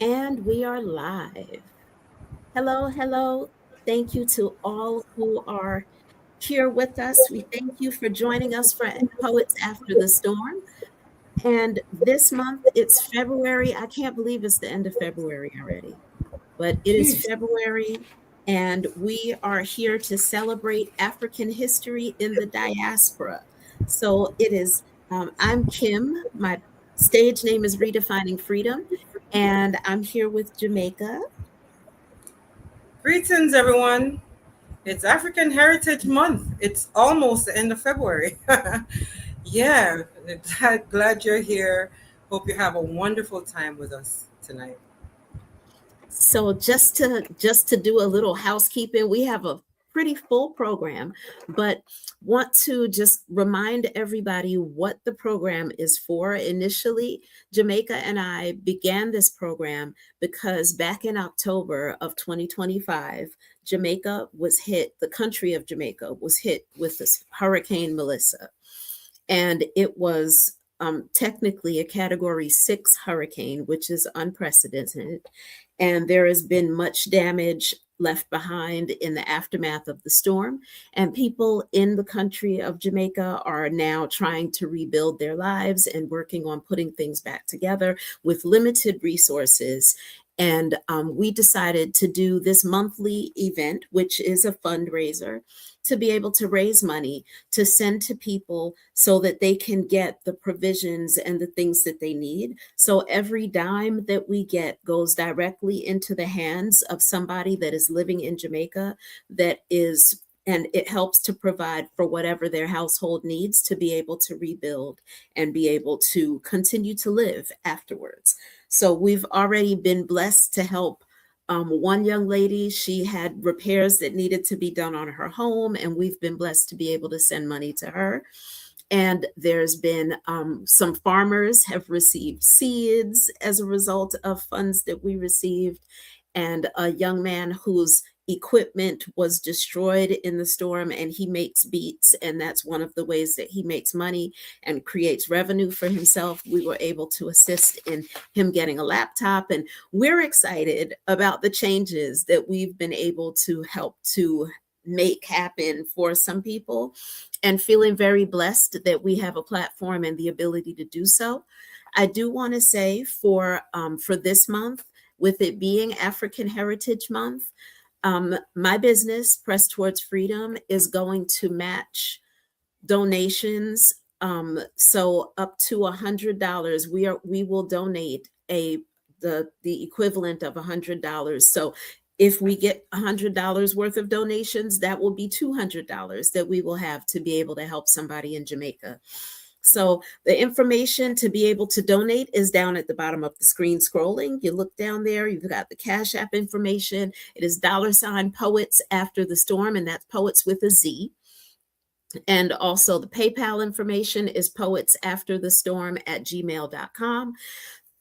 And we are live. Hello, hello. Thank you to all who are here with us. We thank you for joining us for Poets After the Storm. And this month, it's February. I can't believe it's the end of February already, but it is Jeez. February, and we are here to celebrate African history in the diaspora. So it is, I'm Kim. My stage name is Redefining Freedom, and I'm here with Jamaica. Greetings, everyone. It's African Heritage Month. It's almost the end of February. Yeah, glad you're here. Hope you have a wonderful time with us tonight. So just to do a little housekeeping, we have a pretty full program, but want to just remind everybody what the program is for. Initially, Jamaica and I began this program because back in October of 2025, Jamaica was hit, the country of Jamaica was hit with this Hurricane Melissa. And it was technically a Category 6 hurricane, which is unprecedented. And there has been much damage left behind in the aftermath of the storm. And people in the country of Jamaica are now trying to rebuild their lives and working on putting things back together with limited resources. And we decided to do this monthly event, which is a fundraiser, to be able to raise money to send to people so that they can get the provisions and the things that they need. So every dime that we get goes directly into the hands of somebody that is living in Jamaica that is, and it helps to provide for whatever their household needs to be able to rebuild and be able to continue to live afterwards. So we've already been blessed to help one young lady. She had repairs that needed to be done on her home, and we've been blessed to be able to send money to her. And there's been some farmers have received seeds as a result of funds that we received, and a young man whose equipment was destroyed in the storm, and he makes beats, and that's one of the ways that he makes money and creates revenue for himself. We were able to assist in him getting a laptop, and we're excited about the changes that we've been able to help to make happen for some people, and feeling very blessed that we have a platform and the ability to do so. I do want to say for this month, with it being African Heritage Month, my business, Press Towards Freedom, is going to match donations. So up to $100, we will donate the equivalent of $100. So if we get $100 worth of donations, that will be $200 that we will have to be able to help somebody in Jamaica. So the information to be able to donate is down at the bottom of the screen scrolling. You look down there, you've got the Cash App information. It is $Poetz After the Storm, and that's Poetz with a Z. And also the PayPal information is poetzafterthestorm@gmail.com.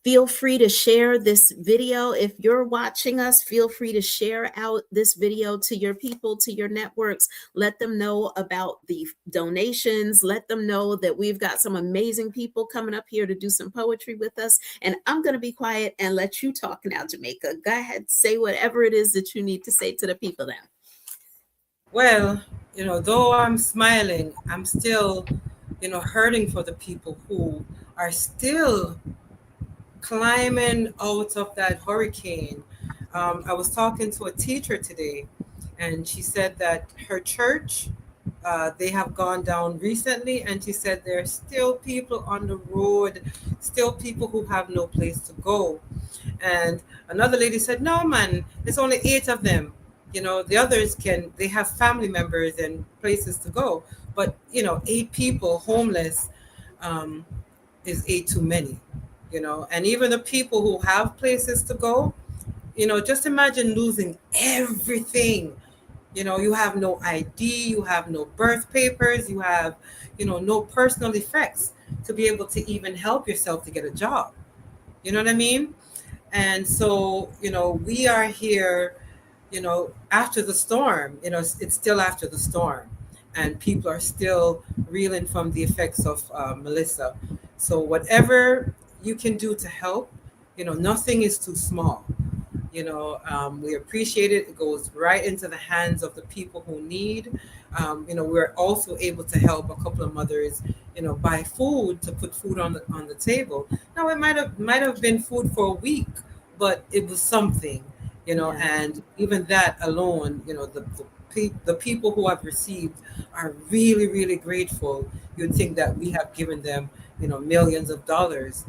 Feel free to share this video. If you're watching us, feel free to share out this video to your people, to your networks. Let them know about the donations. Let them know that we've got some amazing people coming up here to do some poetry with us. And I'm going to be quiet and let you talk now, Jamaica. Go ahead, say whatever it is that you need to say to the people now. Well, though I'm smiling, I'm still, hurting for the people who are still climbing out of that hurricane. I was talking to a teacher today, and she said that her church, they have gone down recently, and she said there are still people on the road, still people who have no place to go. And another lady said, "No, man, there's only 8 of them. The others they have family members and places to go. But 8 people homeless is 8 too many." And even the people who have places to go, just imagine losing everything. You have no ID, you have no birth papers, you have, no personal effects to be able to even help yourself to get a job. You know what I mean? And so, we are here, after the storm. It's still after the storm, and people are still reeling from the effects of Melissa. So whatever you can do to help, Nothing is too small. We appreciate it. It goes right into the hands of the people who need. We're also able to help a couple of mothers, buy food to put food on the table. Now it might have been food for a week, but it was something, Yeah. and even that alone, the people who have received are really, really grateful. You'd think that we have given them, millions of dollars.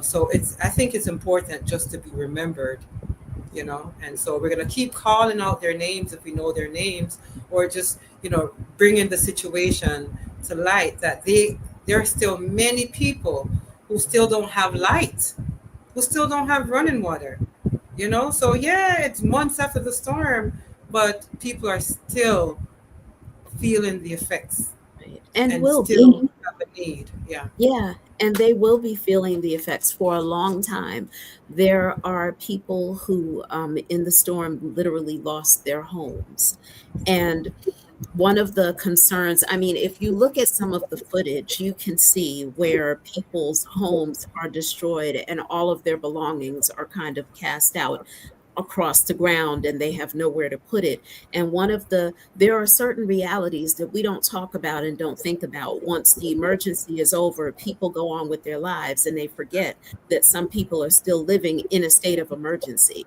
So I think it's important just to be remembered, and so we're going to keep calling out their names if we know their names, or just bringing the situation to light that there are still many people who still don't have light, who still don't have running water. So yeah, it's months after the storm, but people are still feeling the effects Right. And and will be. still have a need. Yeah. Yeah, and they will be feeling the effects for a long time. There are people who, in the storm, literally lost their homes. And one of the concerns, I mean, if you look at some of the footage, you can see where people's homes are destroyed and all of their belongings are kind of cast out across the ground and they have nowhere to put it. And there are certain realities that we don't talk about and don't think about. Once the emergency is over, people go on with their lives and they forget that some people are still living in a state of emergency.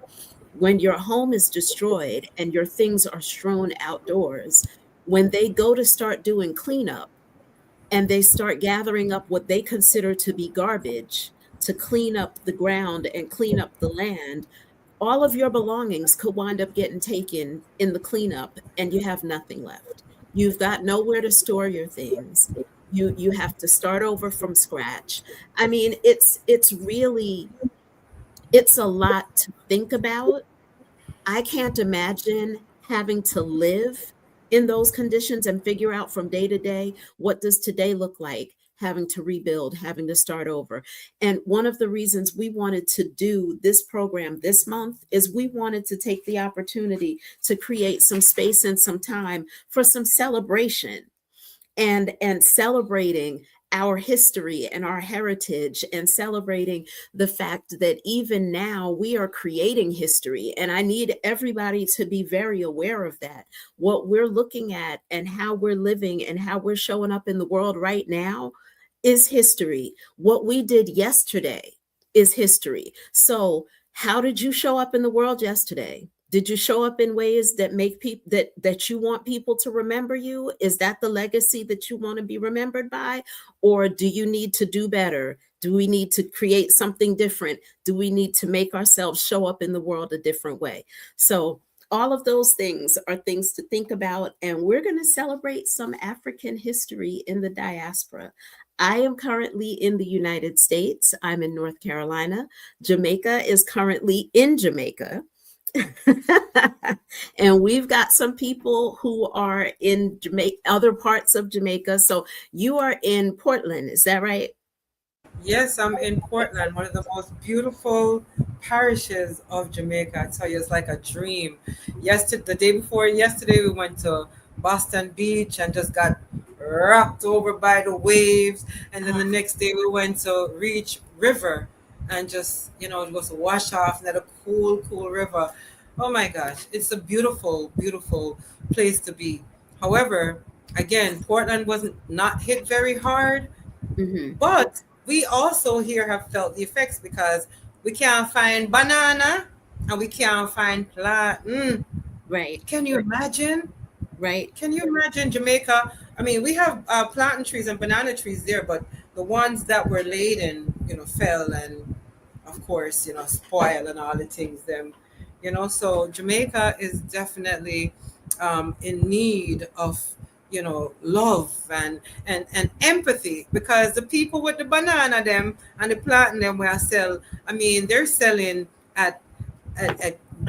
When your home is destroyed and your things are strewn outdoors, when they go to start doing cleanup and they start gathering up what they consider to be garbage to clean up the ground and clean up the land, all of your belongings could wind up getting taken in the cleanup and you have nothing left. You've got nowhere to store your things. You have to start over from scratch. I mean, it's a lot to think about. I can't imagine having to live in those conditions and figure out from day to day, what does today look like? Having to rebuild, having to start over. And one of the reasons we wanted to do this program this month is we wanted to take the opportunity to create some space and some time for some celebration and celebrating our history and our heritage and celebrating the fact that even now we are creating history. And I need everybody to be very aware of that. What we're looking at and how we're living and how we're showing up in the world right now is history. What we did yesterday is history. So how did you show up in the world yesterday? Did you show up in ways that make people that you want people to remember you? Is that the legacy that you want to be remembered by? Or do you need to do better? Do we need to create something different? Do we need to make ourselves show up in the world a different way? So all of those things are things to think about. And we're going to celebrate some African history in the diaspora. I am currently in the United States. I'm in North Carolina. Jamaica is currently in Jamaica. And we've got some people who are in Jamaica, other parts of Jamaica. So you are in Portland, is that right? Yes, I'm in Portland, one of the most beautiful parishes of Jamaica. I tell you, it's like a dream. Yesterday, the day before yesterday, we went to Boston Beach and just got rocked over by the waves. And then the next day, we went to Reach River and just, it was a wash off and had a cool, cool river. Oh my gosh, it's a beautiful, beautiful place to be. However, again, Portland wasn't not hit very hard, Hmm. but we also here have felt the effects because we can't find banana and we can't find plant. Right, Can you imagine? right. Can you imagine Jamaica? I mean, we have plantain trees and banana trees there, but the ones that were laden, fell and, of course, spoil and all the things. So Jamaica is definitely in need of, love and empathy, because the people with the banana them and the plantain them where I sell, I mean, they're selling at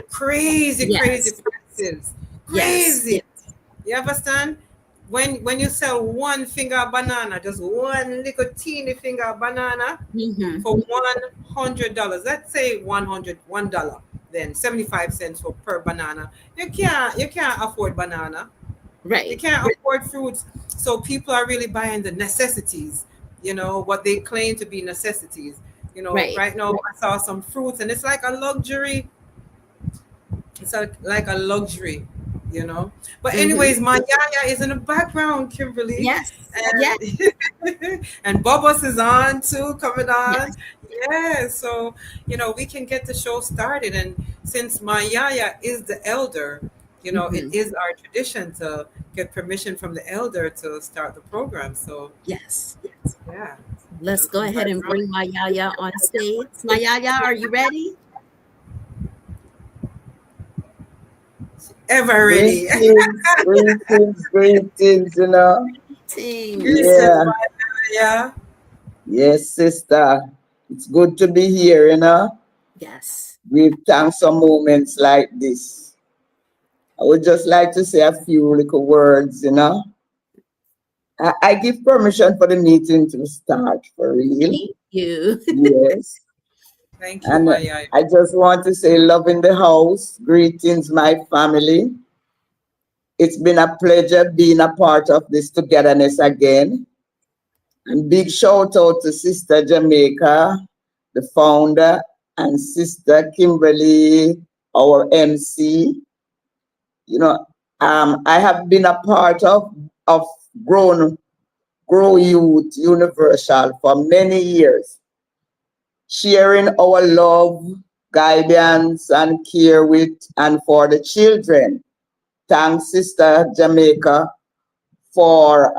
crazy, crazy Yes, prices. yes, Crazy. You understand? When you sell one finger of banana, just one little teeny finger of banana hmm for $100. Let's say $101, then 75 cents for per banana. You can't afford banana. You right. can't afford fruits. So people are really buying the necessities, what they claim to be necessities. Right. Right now I saw some fruits, and it's like a luxury. It's like a luxury, you know. But Mm-hmm. anyways, my yaya is in the background, Kimberly, Yes. Yes. and and Bubbles is on too, coming on. Yes. Yeah, so we can get the show started. And since my yaya is the elder, it Mm-hmm. is our tradition to get permission from the elder to start the program. So Yes. yeah, Let's go ahead invite and her. bring my Yaya on stage. My Yaya, are you ready? Ever ready. Greetings, greetings, greetings, you know. Teams. Greetings, Yeah, my yaya. yes, sister. It's good to be here, you know. Yes. Give thanks for moments like this. I would just like to say a few little words, you know. I give permission for the meeting to start for real. Thank you. Yes. Thank you, And my yaya. I just want to say love in the house. Greetings, my family. It's been a pleasure being a part of this togetherness again. And big shout out to Sister Jamaica, the founder, and Sister Kimberly, our MC. You know, I have been a part of Grown Grow Youth Universal for many years, sharing our love, guidance, and care with and for the children. Thanks, Sister Jamaica, for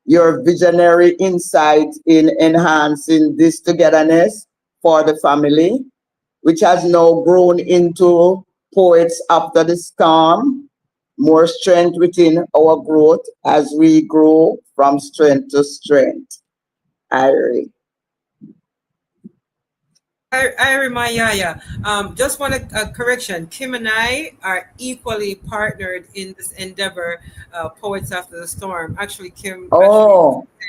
your visionary insight in enhancing this togetherness for the family, which has now grown into Poets After the Storm, more strength within our growth as we grow from strength to strength. Irie. I remind Yaya. Just want a correction. Kim and I are equally partnered in this endeavor, Poets After the Storm. Actually, Kim actually, Oh, you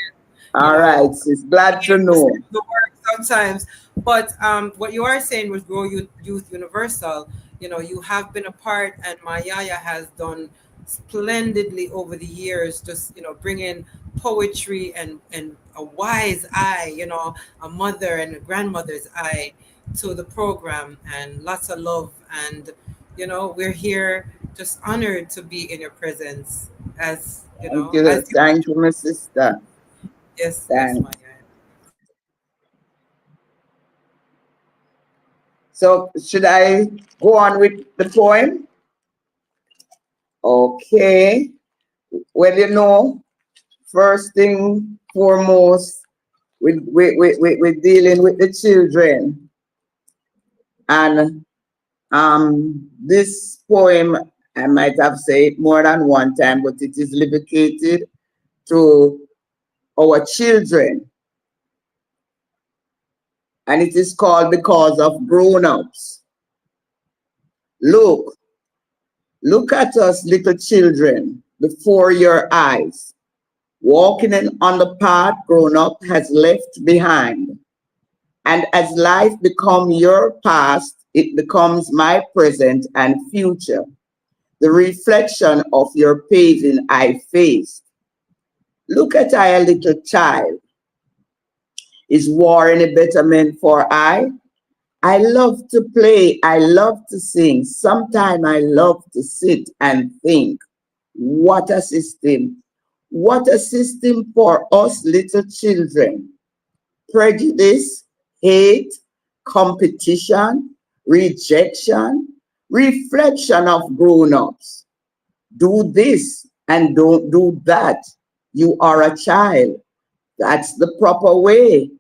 all know, right, sis. Glad to know. the work sometimes. But what you are saying was Grow Youth Universal. You have been a part, and my Yaya has done splendidly over the years, just bringing poetry and a wise eye, a mother and a grandmother's eye to the program, and lots of love. And we're here just honored to be in your presence, as Thank you. as you Thank are. you, my sister. Yes, my Thanks. Yaya. So, should I go on with the poem? Okay. Well, first thing foremost, we're dealing with the children. And this poem, I might have said more than one time, but it is dedicated to our children. And it is called Because of Grown-ups. Look, look at us, little children, before your eyes, walking on the path grown up has left behind. And as life becomes your past, it becomes my present and future, the reflection of your paving I faced. Look at I, a little child. Is war any betterment for I? I love to play, I love to sing. Sometimes I love to sit and think. What a system. What a system for us little children. Prejudice, hate, competition, rejection, reflection of grown-ups. Do this and don't do that. You are a child. That's the proper way.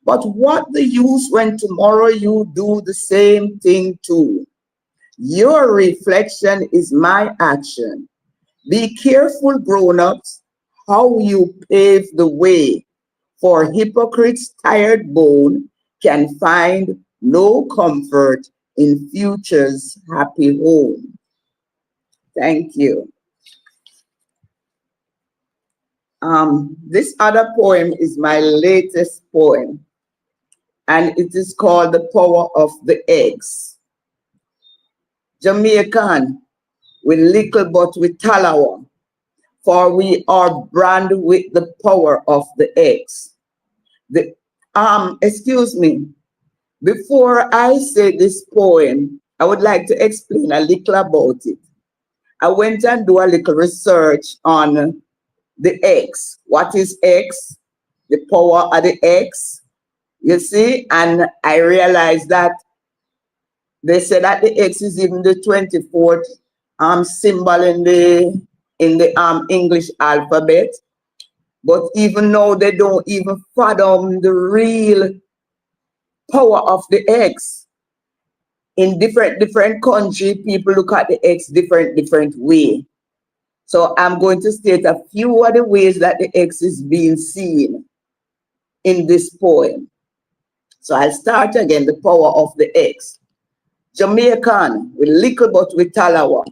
But what the use when tomorrow you do the same thing too? Your reflection is my action. Be careful, grown-ups, how you pave the way, for hypocrites' tired bone can find no comfort in future's happy home. Thank you. This other poem is my latest poem, and it is called The Power of the Eggs. Jamaican, with little but with talawa, for we are branded with the power of the eggs. The, Excuse me. Before I say this poem, I would like to explain a little about it. I went and do a little research on the X. What is X? The power of the X, you see? And I realized that they say that the X is even the 24th symbol in the English alphabet. But even now, they don't even fathom the real power of the X. In different country, people look at the X different way. So I'm going to state a few of the ways that the X is being seen in this poem. So I'll start again, the power of the X. Jamaican, we little but we talawa,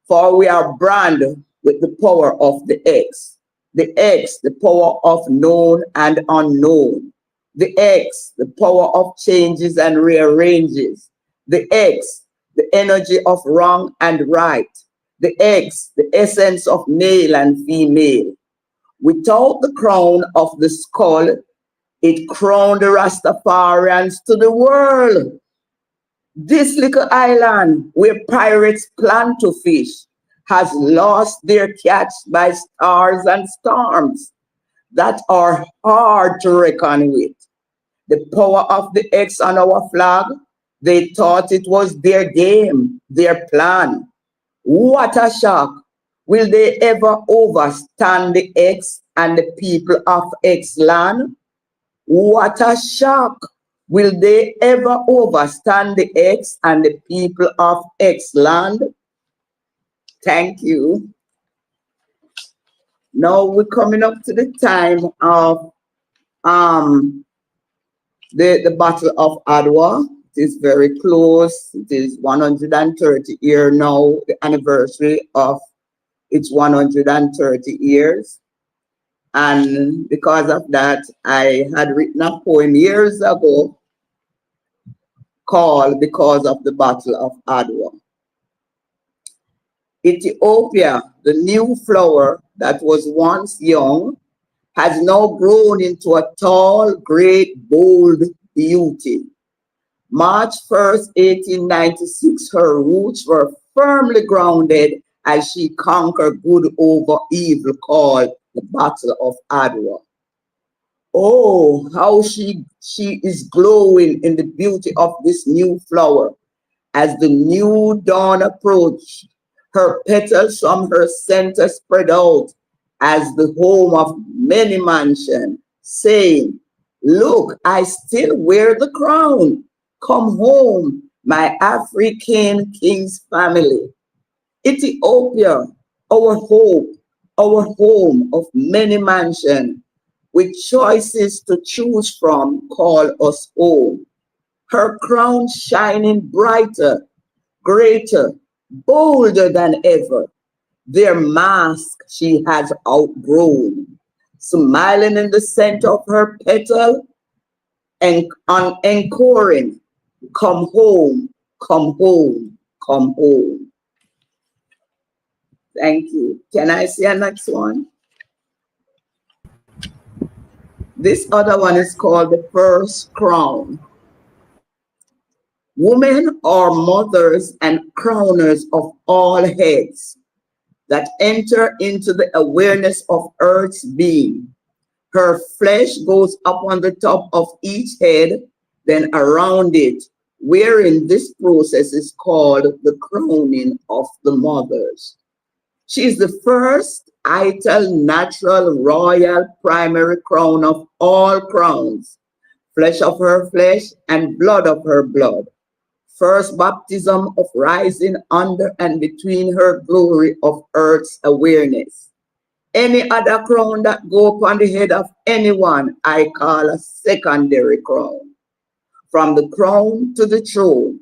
for we are brand with the power of the X. The X, the power of known and unknown. The X, the power of changes and rearranges. The X, the energy of wrong and right. The X, the essence of male and female. Without the crown of the skull, it crowned the Rastafarians to the world. This little island where pirates plan to fish has lost their catch by stars and storms that are hard to reckon with. The power of the X on our flag, they thought it was their game, their plan. What a shock. Will they ever overstand the X and the people of X land? What a shock. Will they ever overstand the X and the people of X land? Thank you. Now we're coming up to the time of the Battle of Adwa. It is very close. It is 130 years now, the anniversary of its 130 years. And because of that, I had written a poem years ago called Because of the Battle of Adwa. Ethiopia, the new flower that was once young, has now grown into a tall, great, bold beauty. March 1st, 1896, her roots were firmly grounded as she conquered good over evil, called the Battle of Adwa. Oh, how she is glowing in the beauty of this new flower. As the new dawn approached, her petals from her center spread out as the home of many mansions, saying, "Look, I still wear the crown. Come home, my African king's family." Ethiopia, our hope, our home of many mansions, with choices to choose from, call us home. Her crown shining brighter, greater, bolder than ever. Their mask she has outgrown, smiling in the center of her petal and encoring, "Come home, come home, come home." Thank you. Can I see a next one? This other one is called The First Crown. Women are mothers and crowners of all heads that enter into the awareness of Earth's being. Her flesh goes up on the top of each head, then around it, wherein this process is called the crowning of the mothers. She is the first ital, natural, royal, primary crown of all crowns, flesh of her flesh and blood of her blood. First baptism of rising under and between her glory of Earth's awareness. Any other crown that go upon the head of anyone, I call a secondary crown. From the crown to the throne,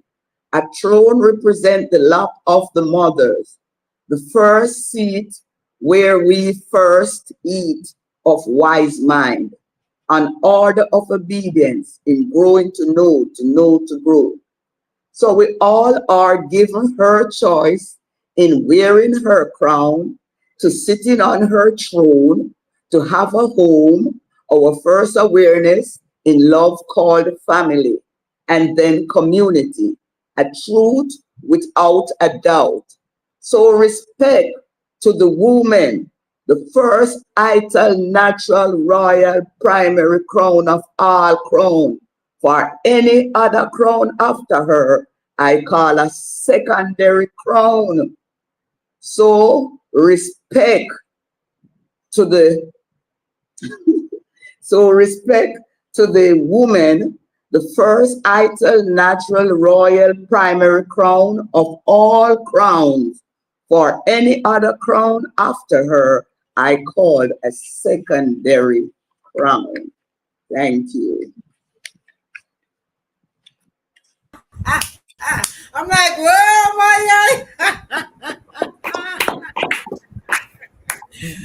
a throne represents the lap of the mothers, the first seat where we first eat of wise mind, an order of obedience in growing to know to grow. So we all are given her choice in wearing her crown, to sitting on her throne, to have a home, our first awareness, in love called family, and then community, a truth without a doubt. So respect to the woman, the first ital natural royal primary crown of all crown. For any other crown after her, I call a secondary crown. So respect to the So respect to the woman, the first ital natural royal primary crown of all crowns. For any other crown after her, I called a secondary crown. Thank you. I'm like, where am I?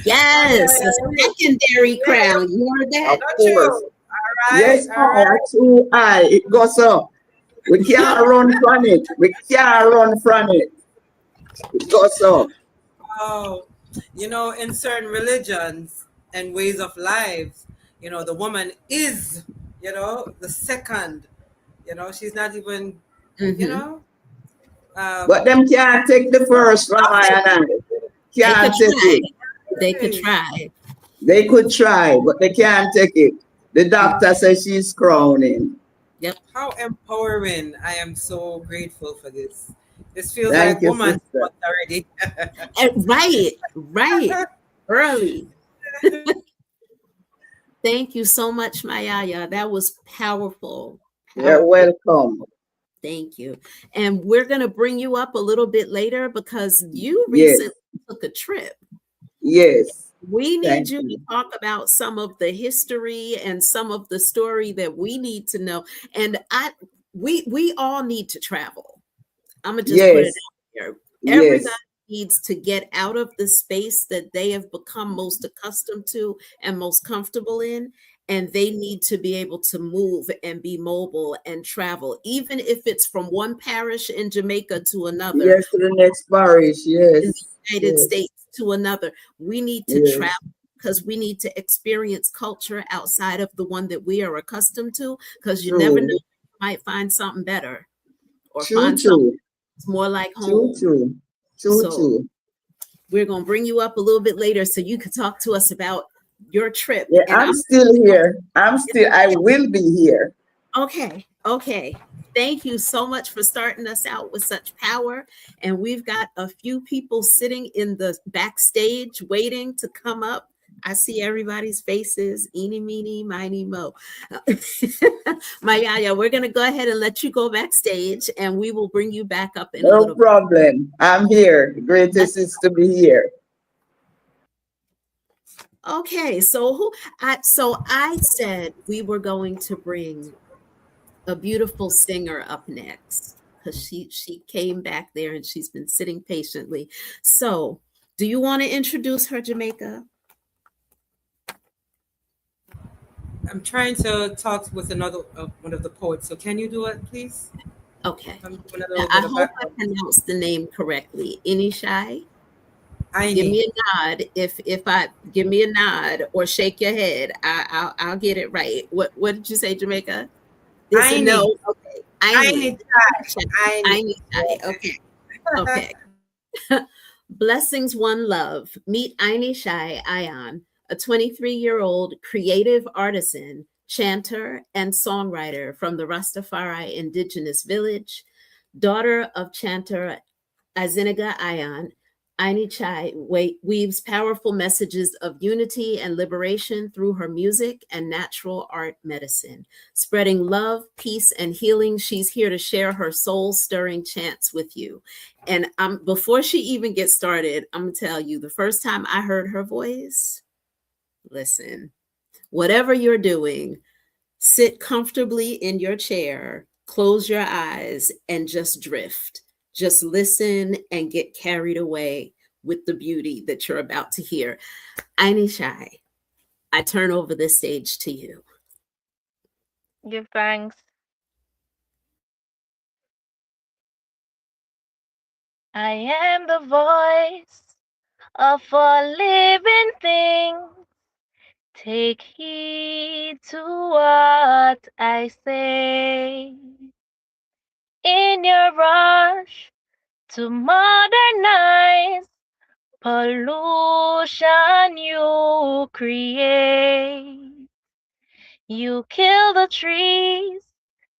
Yes, a secondary crown. You heard that? Of Not course. true. All right. Yes, All right. too high. It goes up. We can't run from it. We can't run from it. It goes up. Oh, in certain religions and ways of lives, the woman is, the second. She's not even, you Mhm. know, But them can't take the first from I and I. They could Can't take try. it. They could try. They could try, but they can't take it. The doctor says she's crowning. Yep. How empowering. I am so grateful for this. This feels Thank like you, woman's sister. month already. Right. Early. Thank you so much, Mayaya. That was powerful. You're welcome. Thank you. And we're going to bring you up a little bit later because you Yes. recently took a trip. Yes. We need Thank you to you. talk about some of the history and some of the story that we need to know. And we all need to travel. I'm gonna just put it Yes. out there. Yes. Everybody needs to get out of the space that they have become most accustomed to and most comfortable in. And they need to be able to move and be mobile and travel, even if it's from one parish in Jamaica to another, Yes to the next parish. in Yes. the United Yes. States to another. We need to Yes. travel because we need to experience culture outside of the one that we are accustomed to, because you never know, True. you might find something better or True, find something true. that's more like True, home. true. True, So true. we're going to bring you up a little bit later so you can talk to us about your trip. Yeah, And I'm still here. I will be here. Okay. Thank you so much for starting us out with such power. And we've got a few people sitting in the backstage waiting to come up. I see everybody's faces. Eeny, meeny, miny, mo. Mayaya, we're going to go ahead and let you go backstage and we will bring you back up in a No little bit. problem. I'm here. The greatest is to be here. Okay, so I said we were going to bring a beautiful singer up next because she came back there and she's been sitting patiently. So, do you want to introduce her, Jamaica? I'm trying to talk with another one of the poets. So can you do it, please? Okay. I'm doing a Now, little I bit of hope I background. pronounced the name correctly. Inishai. Give Aini. me a nod if I give me a nod or shake your head. I'll get it right. What did you say, Jamaica? This Aini. no. Okay. Aini. Aini. Inishai. Okay. Okay. Blessings, one love. Meet Aini Shai Ayan, a 23-year-old creative artisan, chanter, and songwriter from the Rastafari indigenous village, daughter of chanter Azinaga Ayan. Aini Chai weaves powerful messages of unity and liberation through her music and natural art medicine. Spreading love, peace, and healing, she's here to share her soul-stirring chants with you. And before she even gets started, I'm going to tell you, the first time I heard her voice, listen, whatever you're doing, sit comfortably in your chair, close your eyes, and just drift. Just listen and get carried away with the beauty that you're about to hear. Aini Shai, I turn over the stage to you. Give thanks. I am the voice of a living thing, Take heed to what I say. In your rush to modernize, pollution you create. You kill the trees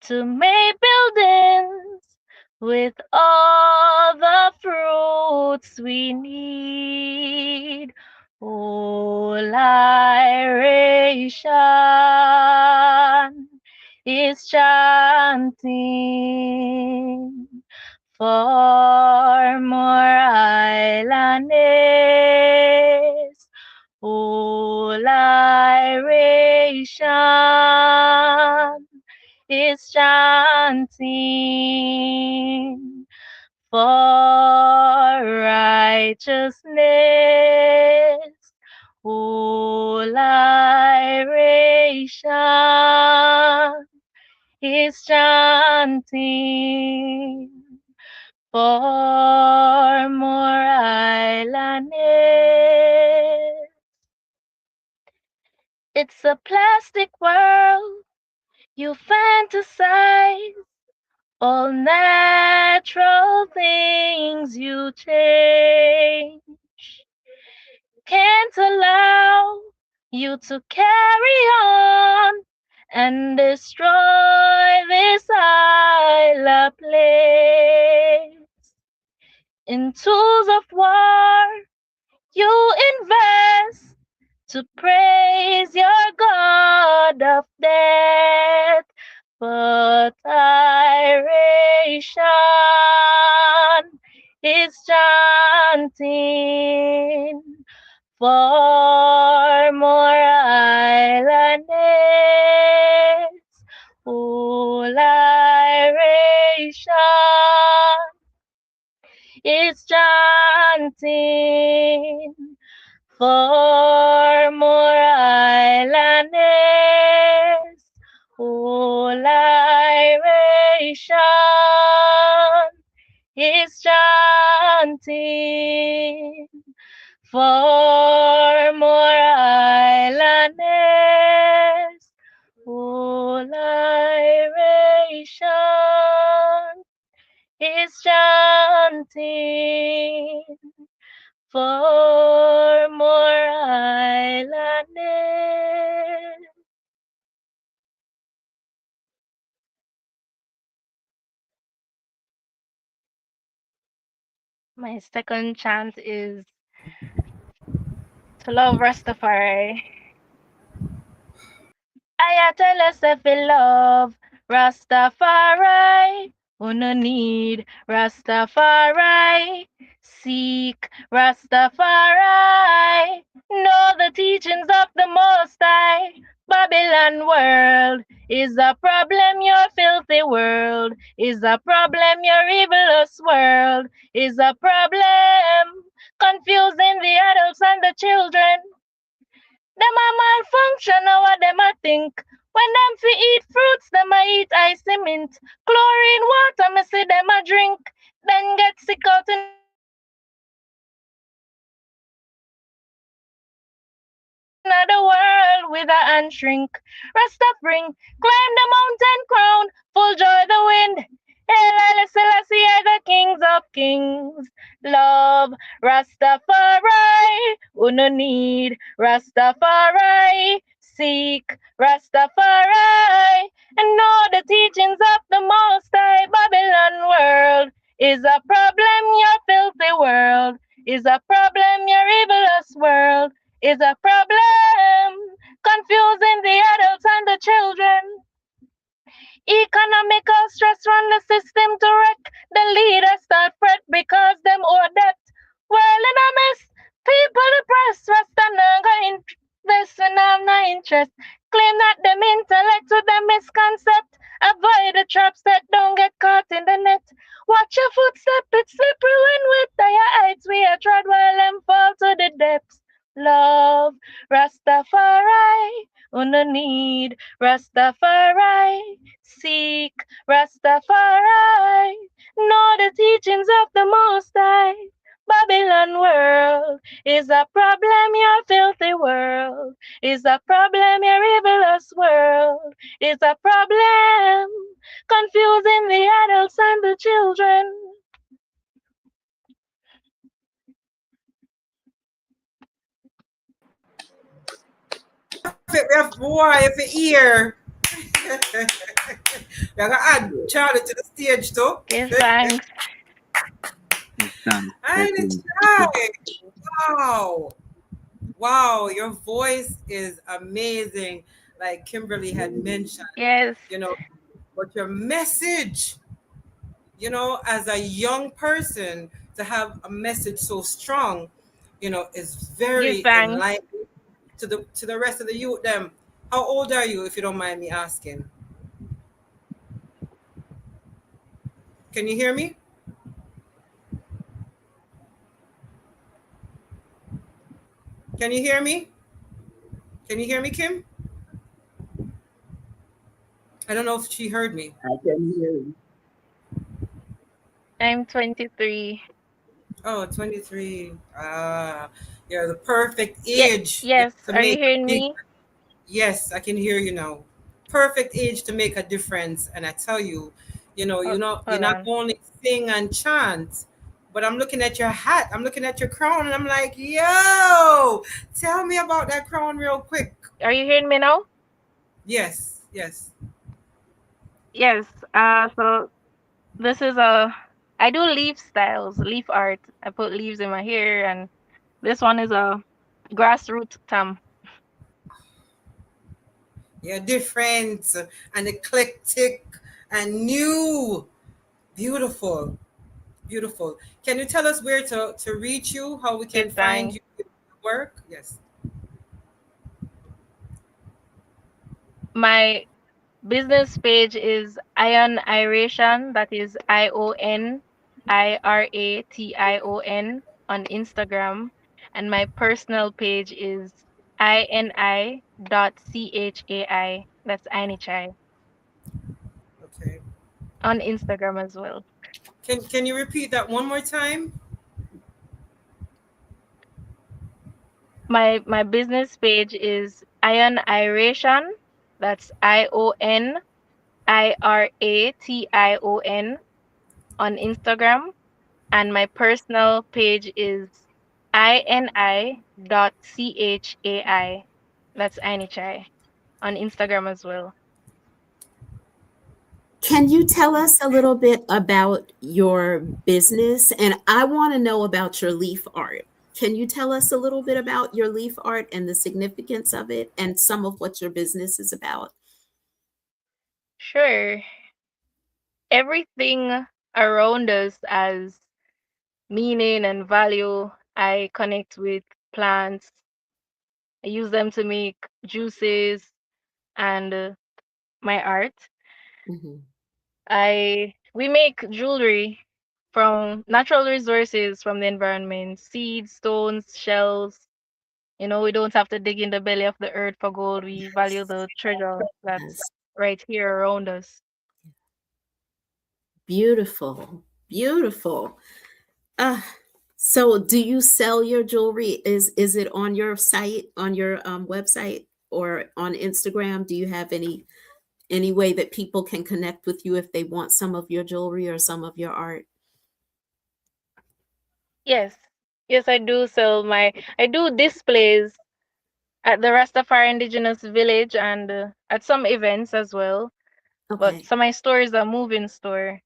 to make buildings with all the fruits we need. Oh, Lyration is chanting for more islanders. Oh, Lyration is chanting for righteousness. Oh, Lyration is chanting for more islanders. It's a plastic world you fantasize, all natural things you change. Can't allow you to carry on and destroy this isle place. In tools of war, you invest to praise your God of death, but iration is chanting for more islanders. Oh, iration is chanting for more islanders. Oh, Lyration is chanting for more islanders. Oh, Lyration is chanting for more islanders. My second chant is to love Rastafari. I tell us if we love Rastafari, who no need Rastafari, seek Rastafari, know the teachings of the Most High. Babylon world is a problem, your filthy world is a problem, your evilous world is a problem, confusing the adults and the children. Them a malfunction, now what them a think. When them fi eat fruits, them a eat icy mint. Chlorine water, me see them a drink. Then get sick out in another world with a hand shrink. Rasta bring, climb the mountain crown, full joy the wind. Hail Selassie, the kings of kings. Love Rastafari, who no need Rastafari. Seek Rastafari, and know the teachings of the Most High. Babylon world is a problem, your filthy world is a problem, your evilous world is a problem, confusing the adults and the children. Economical stress run the system to wreck. The leaders start fret because them owe debt. World in a mess, people depressed. Rasta naga invest when have no interest. Claim that them intellect with them misconcept. Avoid the traps that don't get caught in the net. Watch your footstep, it's slippery when wet. Dire heights we are trod while them fall to the depths. Love Rastafari, who no need Rastafari. Seek Rastafari, know the teachings of the Most High. Babylon world is a problem, your filthy world is a problem, your evilous world is a problem, confusing the adults and the children. We have boy if you ear. We're gonna add Charlie to the stage too. Give thanks. I try. Wow. Wow, your voice is amazing. Like Kimberly had mentioned, Yes. you know, but your message, you know, as a young person to have a message so strong, you know, is Give very thanks. enlightening to the rest of the youth. Them, how old are you, if you don't mind me asking? Can you hear me? Can you hear me? Can you hear me, Kim? I don't know if she heard me. I can hear you. I'm 23. Oh, 23. Ah, you're the perfect Yeah, age yes. to Are you make a hearing big. me? Yes, I can hear you now. Perfect age to make a difference. And I tell you, you Hold not on. only sing and chant, but I'm looking at your hat, I'm looking at your crown, and I'm like, yo, tell me about that crown real quick. Are you hearing me now? Yes, yes. Yes. So this is I do leaf styles, leaf art. I put leaves in my hair, and this one is a grassroots tam. You're different and eclectic and new. Beautiful. Beautiful. Can you tell us where to reach you, how we can Give find thanks. you work? Yes. My business page is Ion Iration. That is IONIRATION on Instagram, and my personal page is INI.CHAI. That's Anichai Okay. on Instagram as well. Can you repeat that one more time? My business page is Ion Iration. That's IONIRATION on Instagram, and my personal page is INI.CHAI. That's Anichai on Instagram as well. Can you tell us a little bit about your business? And I want to know about your leaf art. Can you tell us a little bit about your leaf art and the significance of it and some of what your business is about? Sure. Everything around us has meaning and value. I connect with plants. I use them to make juices and my art. Mhm. We make jewelry from natural resources from the environment, seeds, stones, shells. We don't have to dig in the belly of the earth for gold. We value the treasure that's Yes. right here around us. Beautiful. Beautiful. Uh, so do you sell your jewelry? Is it on your site, on your website or on Instagram? Do you have any way that people can connect with you if they want some of your jewelry or some of your art? Yes. Yes, I do displays at the Rastafari Indigenous Village and at some events as well. But Okay. so my store is a moving store.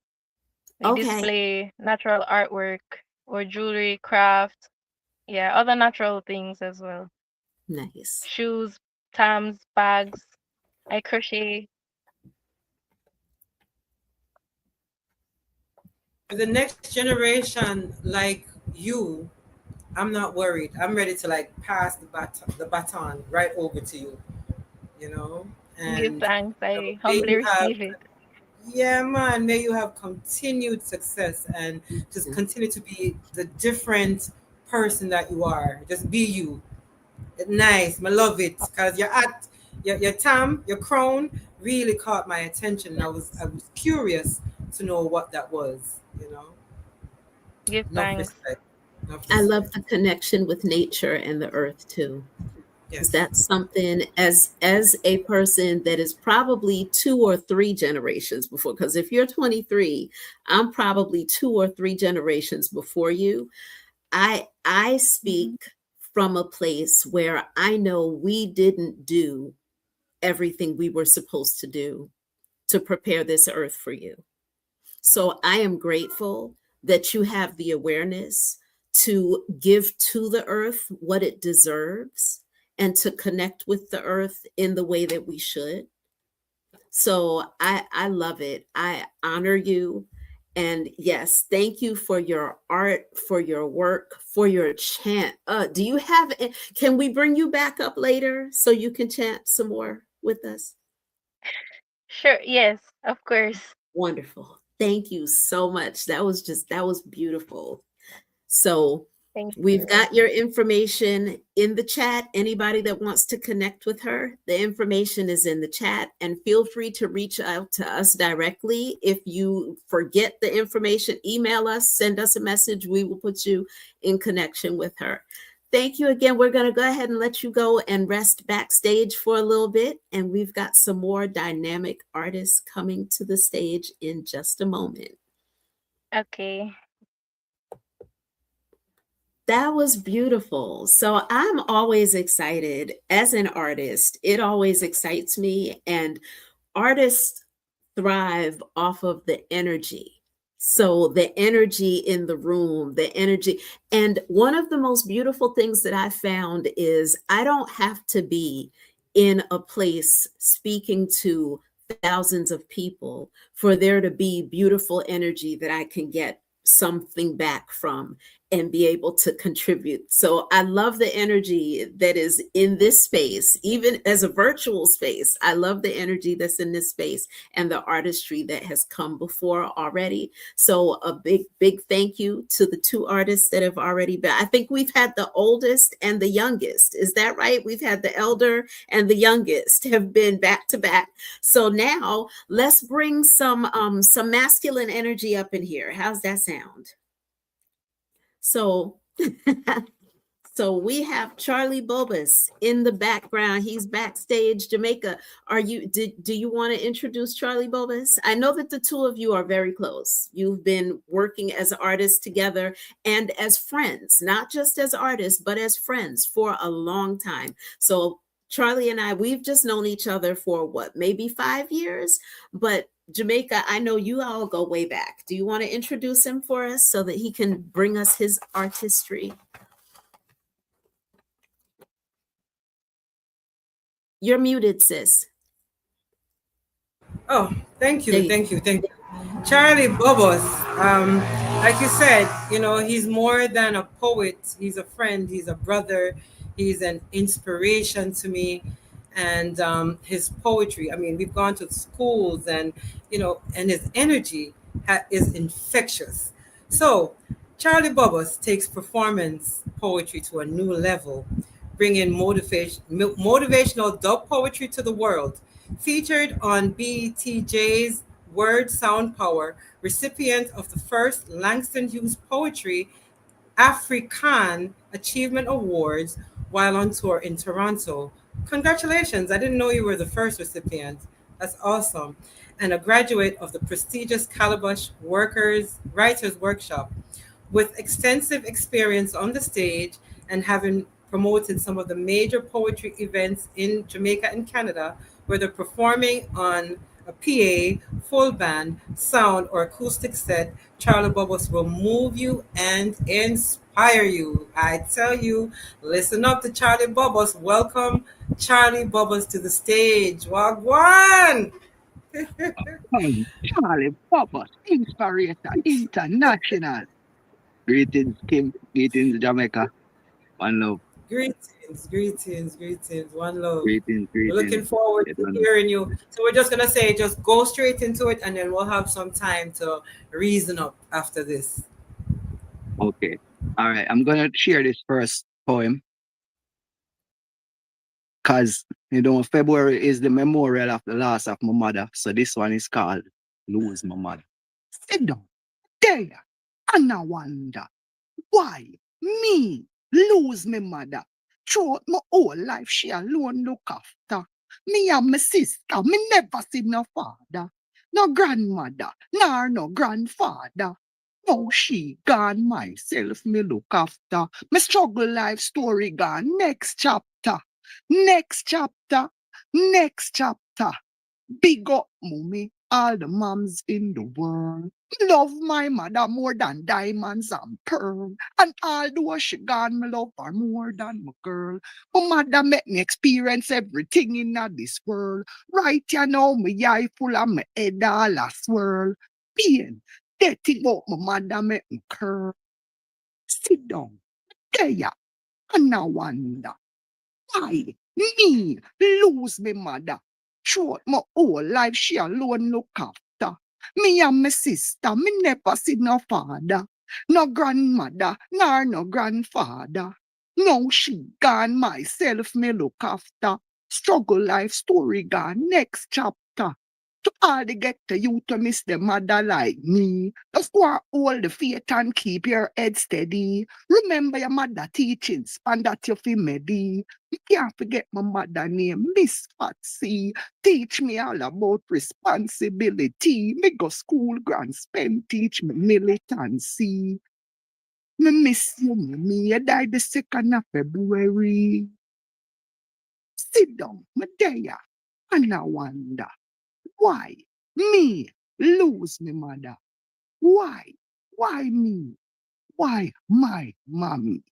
We Okay. display natural artwork or jewelry, craft, yeah, other natural things as well. Nice. Shoes, tams, bags. I crochet. The next generation like you, I'm not worried. I'm ready to like pass the baton right over to you, you know? Give And thanks. I may humbly you have, receive it. yeah, man, may you have continued success and just Mhm. continue to be the different person that you are. Just be you. Nice. I love it because your Tam, your crown really caught my attention. I was curious to know what that was. Give Enough thanks. respect. Love I this love way. the connection with nature and the earth too. Because Yes. that's something, as a person that is probably 2 or 3 generations before, because if you're 23, I'm probably 2 or 3 generations before you. I Mhm. speak from a place where I know we didn't do everything we were supposed to do to prepare this earth for you. So I am grateful that you have the awareness to give to the earth what it deserves and to connect with the earth in the way that we should. So I love it. I honor you. And yes, thank you for your art, for your work, for your chant. Do you have, can we bring you back up later so you can chant some more with us? Sure, yes, of course. Wonderful. Thank you so much. That was beautiful. So Thank we've you. got your information in the chat. Anybody that wants to connect with her, the information is in the chat. And feel free to reach out to us directly. If you forget the information, email us, send us a message. We will put you in connection with her. Thank you again. We're going to go ahead and let you go and rest backstage for a little bit. And we've got some more dynamic artists coming to the stage in just a moment. Okay. That was beautiful. So I'm always excited as an artist. It always excites me. And artists thrive off of the energy. So the energy in the room, the energy. And one of the most beautiful things that I found is I don't have to be in a place speaking to thousands of people for there to be beautiful energy that I can get something back from and be able to contribute. So I love the energy that is in this space, even as a virtual space. I love the energy that's in this space and the artistry that has come before already. So a big, big thank you to the 2 artists that have already been. I think we've had the oldest and the youngest. Is that right? We've had the elder and the youngest have been back to back. So now let's bring some masculine energy up in here. How's that sound? So so we have Charlie Bobus in the background. He's backstage, Jamaica. Do you want to introduce Charlie Bobus? I know that the two of you are very close. You've been working as artists together and as friends, not just as artists, but as friends for a long time. So Charlie and I, we've just known each other for what, maybe 5 years? But Jamaica, I know you all go way back. Do you want to introduce him for us so that he can bring us his artistry? You're muted, sis. Oh, thank There you, you go. thank you, thank you. Charlie Bobos, like you said, he's more than a poet. He's a friend, he's a brother, he's an inspiration to me. And his poetry, I mean, we've gone to schools and his energy is infectious. So, Charlie Bobos takes performance poetry to a new level, bringing motivational dub poetry to the world. Featured on BTJ's Word Sound Power, recipient of the first Langston Hughes Poetry African Achievement Awards while on tour in Toronto. Congratulations! I didn't know you were the first recipient. That's awesome. And a graduate of the prestigious Calabash Writers Workshop. With extensive experience on the stage and having promoted some of the major poetry events in Jamaica and Canada, whether performing on a PA, full band, sound, or acoustic set, Charlie Bubbles will move you and inspire you. I tell you, listen up to Charlie Bubbles. Welcome Charlie Bubbles to the stage. Wagwan! Hey, Charlie Poppers, Inspirator International. Greetings, Kim. Greetings, Jamaica. One love. Greetings, greetings, greetings. One love. Greetings, We're greetings. looking forward Yes, to one love. hearing you. So we're just gonna say, just go straight into it, and then we'll have some time to reason up after this. Okay. All right. I'm going to share this first poem because, February is the memorial of the loss of my mother. So this one is called Lose My Mother. Sit down there and I wonder why Me lose my mother. Throughout my whole life, she alone look after. Me and my sister, me never see no father, no grandmother, nor no grandfather. Now she gone, myself me look after. Me struggle life story gone. Next chapter, next chapter, next chapter. Big up, mommy, all the moms in the world. Love my mother more than diamonds and pearl. And although she gone, me love her more than my girl. My mother make me experience everything in this world. Right you know, me eye full of my head all a swirl. Pain, they think about my mother make me curl. Sit down, there, and I wonder. Why me lose my mother? Throughout my whole life, she alone look after. Me and my sister, me never see no father, no grandmother, nor no grandfather. Now she gone, myself me look after. Struggle life story gone, next chapter. To all the get to you to miss the mother like me. Just go and hold the faith and keep your head steady. Remember your mother teachings, and that you feel maybe. You can't forget my mother name, Miss Patsy. Teach me all about responsibility. Me go school, grand spend, teach me militancy. Me miss you, me. You died the 2nd of February. Sit down, me there, and I wonder. Why me lose my mother? Why? Why me? Why my mommy?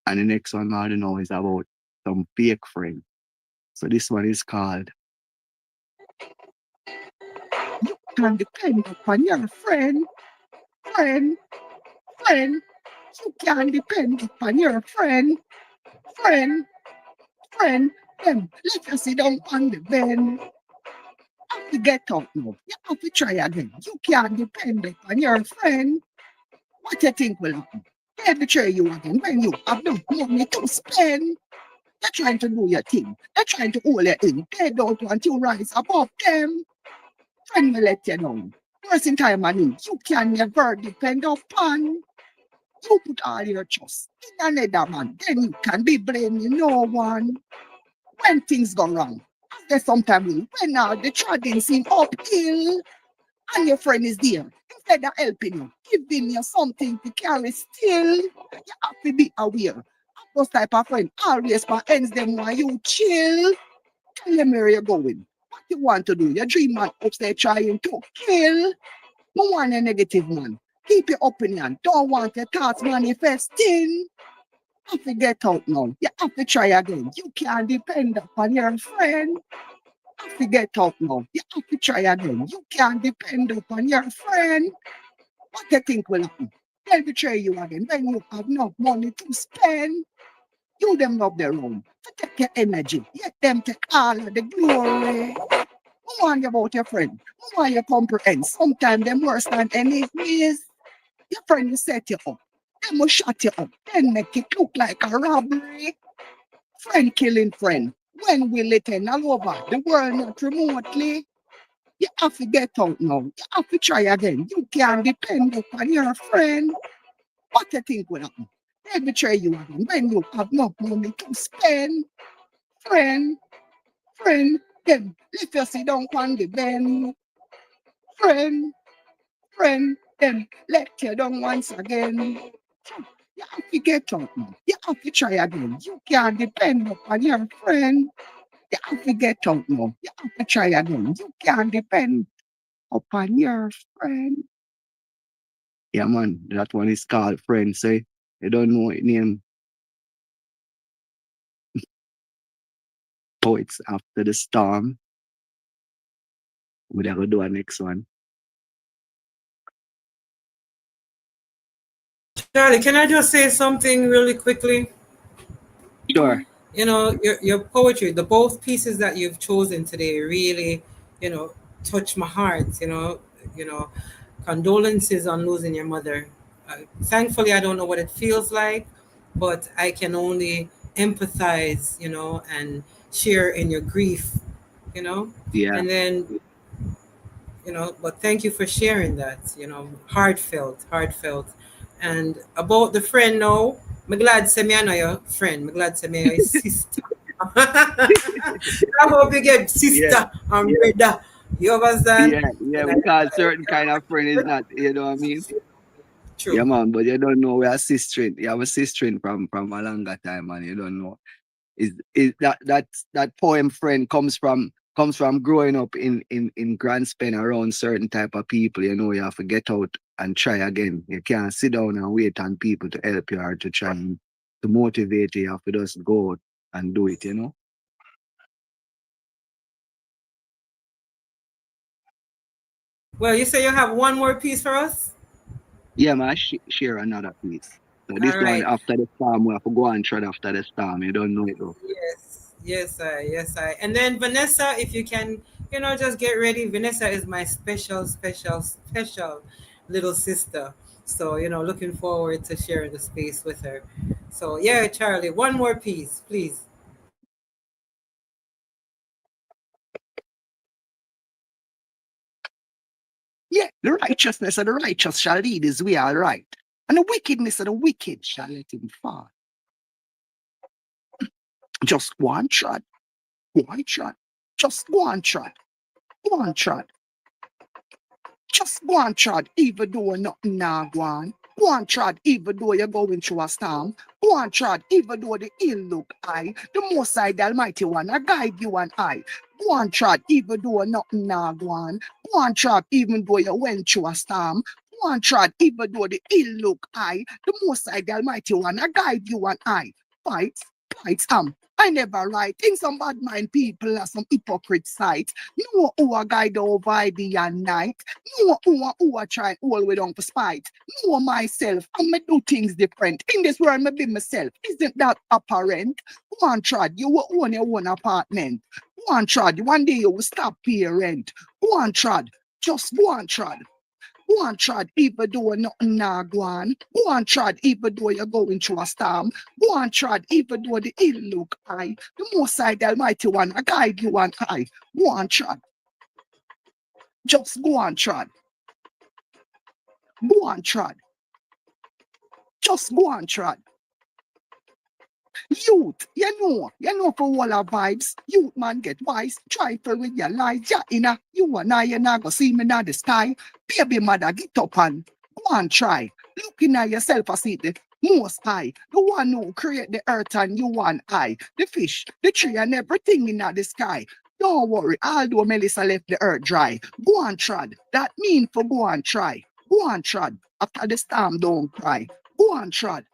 And the next one I don't know is about some fake friend. So this one is called You Can Depend Upon Your Friend. Friend. You can depend upon your friend. Friend. Them let you sit down on the bed. Have to get up now. You have to try again. You can't depend upon your friend. What you think will happen? They betray you again when you have no money to spend. They're trying to do your thing. They're trying to hold you in. They don't want you rise above them. Friend will let you know. First in time I need, you can never depend upon. You put all your trust in another man, then you can be blaming no one. When things go wrong, there's sometimes when the trotting seem uphill, and your friend is there, instead of helping you, giving you something to carry still, you have to be aware. Those type of friend always ends them while you chill. Tell them where you're going. What you want to do. Your dream man upstairs trying to kill. No one a negative man. Keep your opinion. Don't want your thoughts manifesting. Have to get out now. You have to try again. You can't depend upon your friend. Have to get out now. You have to try again. You can't depend upon your friend. What you think will happen? They'll betray you again when you have no money to spend. You them love their own. To take your energy. Let them take all of the glory. Who want you about your friend? Who want you comprehend? Sometimes them worse than enemies. Your friend will set you up. Them will shut you up. Then make it look like a robbery. Friend killing friend. When will it end all over? The world not remotely. You have to get out now. You have to try again. You can't depend upon your friend. What you think will happen? They betray you again when you have no money to spend. Friend, them let you sit down on the bed. Friend, them let you down once again. You have to get out now. You have to try again. You can't depend upon your friend. You have to get out now. You have to try again. You can't depend upon your friend. Yeah, man, that one is called Friend. Say, you don't know it name. Poets After the Storm. We're going to do our next one. Charlie, can I just say something really quickly? Sure. You know, your poetry, the both pieces that you've chosen today really, touch my heart. Condolences on losing your mother. Thankfully, I don't know what it feels like, but I can only empathize, and share in your grief, Yeah. and then, but thank you for sharing that, heartfelt. And about the friend now, I'm glad say me I know your friend. I'm glad say me your sister. I hope you get sister and brother. You understand? Yeah, And because certain kind of friend is not, you know what I mean? Yeah, true. man, but you don't know we are sister. You have a sister from a longer time, and you don't know. Is that poem friend comes from growing up in Grand Spen around certain type of people. You know, you have to get out and try again. You can't sit down and wait on people to help you or to try and to motivate you. You have to just go out and do it, you know. Well, you say you have one more piece for us? Yeah, man, share another piece. So this All one right. after the storm, we have to go and tread after the storm. You don't know it though. Yes, I. And then Vanessa, if you can, just get ready. Vanessa is my special, special, special little sister. So, looking forward to sharing the space with her. So, yeah, Charlie, one more piece, please. Yeah, the righteousness of the righteous shall lead his way all right, and the wickedness of the wicked shall let him fall. Just go on, trot, go on, trot, just go on, trot, go on, trot, just go on, trot, even though nothing now go on. Go on, trot, even though you're going through a storm. Go on, trot, even though the ill look high. The Most High, the Almighty One, I guide you and I. Go on, trot, even though nothing now go on. Go on, trot, even though you went through a storm. Go on, trot, even though the ill look high. The Most High, the Almighty One, I guide you and I. Fight, fight, I never write. In some bad mind people are some hypocrite sight. No who a guide over day and night. No who a try all way down for spite. Know myself, I may do things different. In this world, I be myself. Isn't that apparent? Go on, Trad, you will own your own apartment. Go on, Trad, one day you will stop paying rent. Go on, Trad, just go on, Trad. Go on, Trad, even though nothing now go on. Go on, Trad, even though you're going through a storm. Go on, Trad, even though the ill look high. The Most High, the Almighty One, I guide you and I. Go on, Trad. Just go on, Trad. Go on, Trad. Just go on, Trad. Youth, you know for all our vibes. Youth man get wise, try to realize ya inna. You and I, you not go see me in the sky. Baby mother, get up and go and try. Looking at yourself, I see the Most High, the one who create the earth and you and I, the fish, the tree and everything in the sky. Don't worry, although Melissa left the earth dry. Go and trod. That mean for go and try. Go and trod. After the storm, don't cry. Go and trod.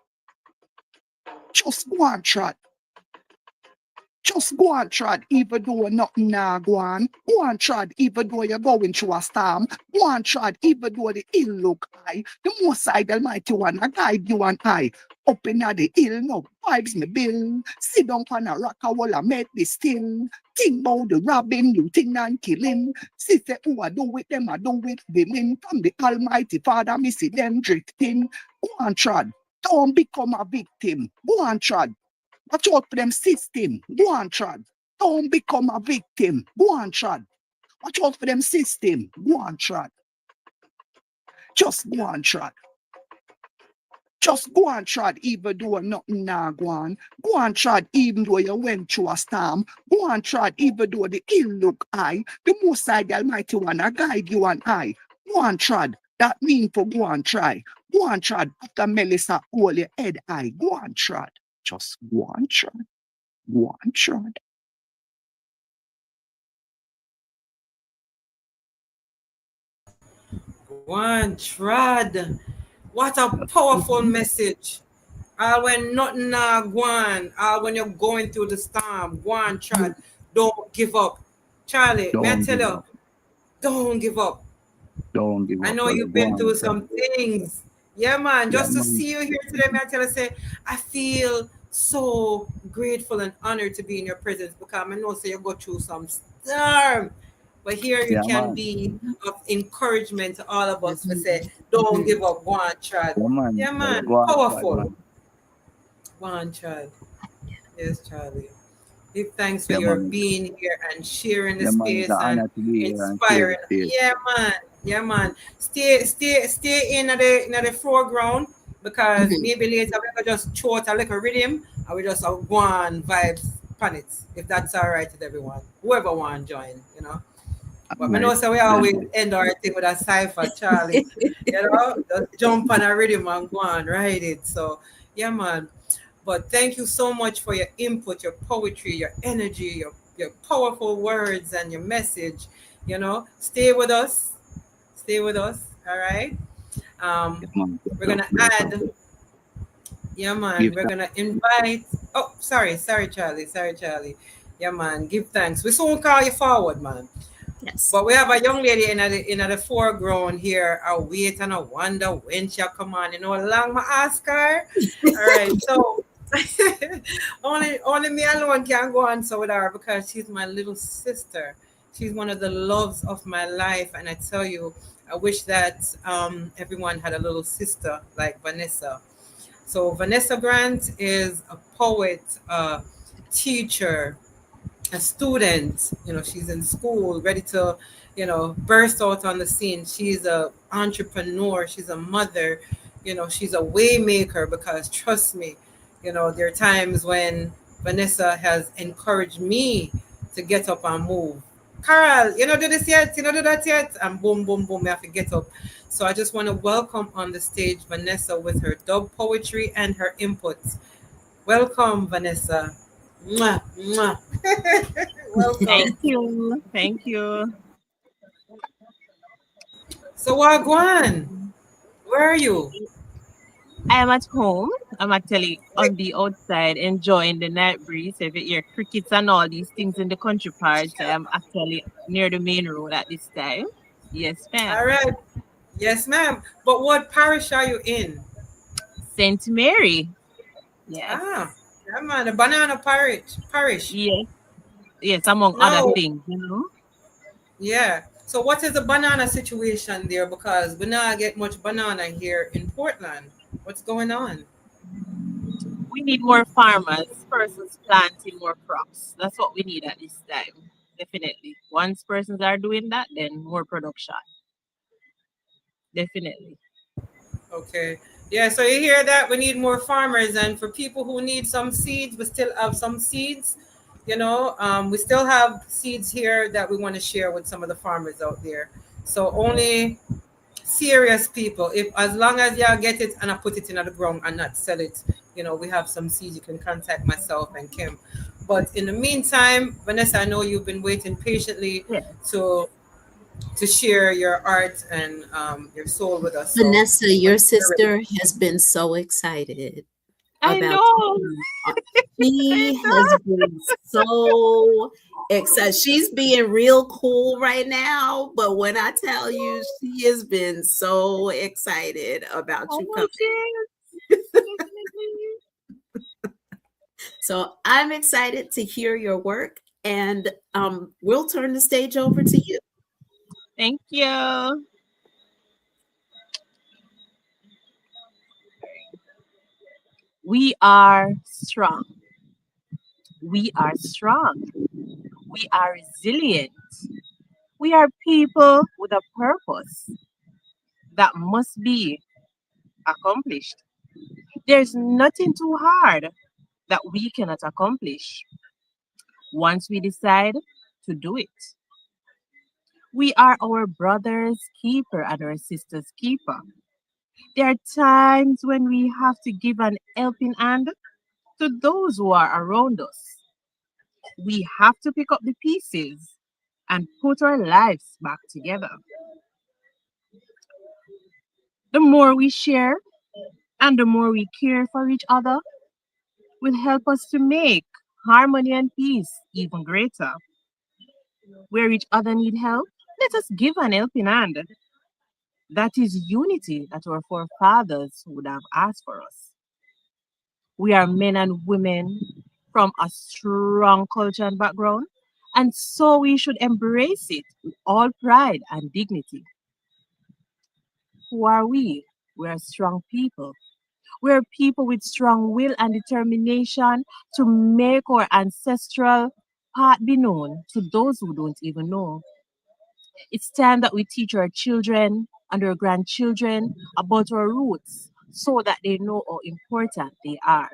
Just go and trot. Just go and trot, even though nothing now go on. Go and trot, even though you're going through a storm. Go and trot, even though the ill look high. The Most High, the Almighty One, I guide you and I. Up in the hill, no vibes me bill. Sit down on a rock, I will make this still. Think about the robbing, you think and killing. Sister, who I do with them, I do with women. From the Almighty Father, me see them drifting. Go and trot. Don't become a victim. Go and trod. Watch out for them system. Go and trod. Don't become a victim. Go and trod. Watch out for them system. Go and trod. Just go and trod. Just go and trod even though nothing now go on. Go and trod even though you went through a storm. Go and trod even though the ill look high. The Most High, the Almighty One, I guide you and I. Go and trod. That mean for go and try. Go and trod after Melissa hold your head high. Go and trod. Just go and trod. Go and trod. One trod. What a powerful message. All when nothing now go on, all when you're going through the storm, go on, trod. Don't give up. Charlie, may I Don't tell give you, up. don't give up. Don't give I up, know brother. you've Go been on, through trod. some things. Yeah, man. Yeah, Just to man. see you here today, may I tell you, say, I feel so grateful and honored to be in your presence because I know say you go through some storm. But here you Yeah, can man. be of encouragement to all of us to say, don't give up, go on, Chad. Yeah, man. Yeah, Brother, man. go on, trod, Powerful. man. Go on, Chad. Yes, Charlie. Give thanks for Yeah, your man. being here and sharing the Yeah, man. It's an space and honor to be here and share the inspiring. space. Yeah, man. Yeah, man. Stay in the foreground because Mhm. maybe later we could just throw out a little rhythm and we just go on vibes on it, if that's all right with everyone, whoever want to join, you know. But I Right. know so we always end our thing with a cipher, Charlie. You know, just jump on a rhythm and go on, ride it. So yeah, man. But thank you so much for your input, your poetry, your energy, your powerful words and your message. You know, stay with us. Stay with us. All right. Um, Yes, ma'am. we're gonna Welcome. add, yeah, man. Give We're thanks. gonna invite. Oh, sorry, Charlie. Sorry, Charlie. Yeah, man. Give thanks. We soon call you forward, man. Yes. But we have a young lady in the foreground here. I wait and I wonder when she'll come on. You know, how long my ask her. All right, so only me alone can go on so with her because she's my little sister. She's one of the loves of my life, and I tell you, I wish that everyone had a little sister like Vanessa. So Vanessa Grant is a poet, teacher, a student. You know, she's in school ready to, you know, burst out on the scene. She's a entrepreneur, she's a mother, you know, she's a waymaker, because trust me, you know, there are times when Vanessa has encouraged me to get up and move. Carol, you know, do this yet, you know, do that yet, and boom boom boom, I have to get up. So I just want to welcome on the stage Vanessa with her dub poetry and her inputs. Welcome, Vanessa. Mwah, mwah. Welcome. Thank you. Thank you. So, Wagwan, where are you? I am at home. I'm actually on the outside enjoying the night breeze. If you hear crickets and all these things in the country parts, I am actually near the main road at this time. Yes, All ma'am. right. Yes, ma'am. But what parish are you in? Saint Mary. Yes. Ah, yeah, man, the banana parish. Parish. Yes. Yes, among other No, things, you know. yeah. So, what is the banana situation there? Because we not get much banana here in Portland. What's going on? We need more farmers, persons planting more crops. That's what we need at this time. Definitely. Once persons are doing that, then more production. Definitely. Okay. Yeah, so you hear that? We need more farmers. And for people who need some seeds, we still have some seeds. You know, we still have seeds here that we want to share with some of the farmers out there. So only serious people, if as long as y'all get it and I put it in the ground and not sell it, you know, we have some seeds. You can contact myself and Kim. But in the meantime, Vanessa, I know you've been waiting patiently Yeah. to share your art and your soul with us. So Vanessa, your sister has been so excited I about know. you. She has been so excited. She's being real cool right now, but when I tell you, she has been so excited about you Oh, coming. yes. Definitely. So I'm excited to hear your work, and we'll turn the stage over to you. Thank you. We are strong. We are strong. We are resilient. We are people with a purpose that must be accomplished. There's nothing too hard that we cannot accomplish once we decide to do it. We are our brother's keeper and our sister's keeper. There are times when we have to give an helping hand to those who are around us. We have to pick up the pieces and put our lives back together. The more we share and the more we care for each other will help us to make harmony and peace even greater. Where each other need help, let us give an helping hand. That is unity that our forefathers would have asked for us. We are men and women from a strong culture and background, and so we should embrace it with all pride and dignity. Who are we? We are strong people. We're people with strong will and determination to make our ancestral path be known to those who don't even know. It's time that we teach our children and our grandchildren about our roots so that they know how important they are.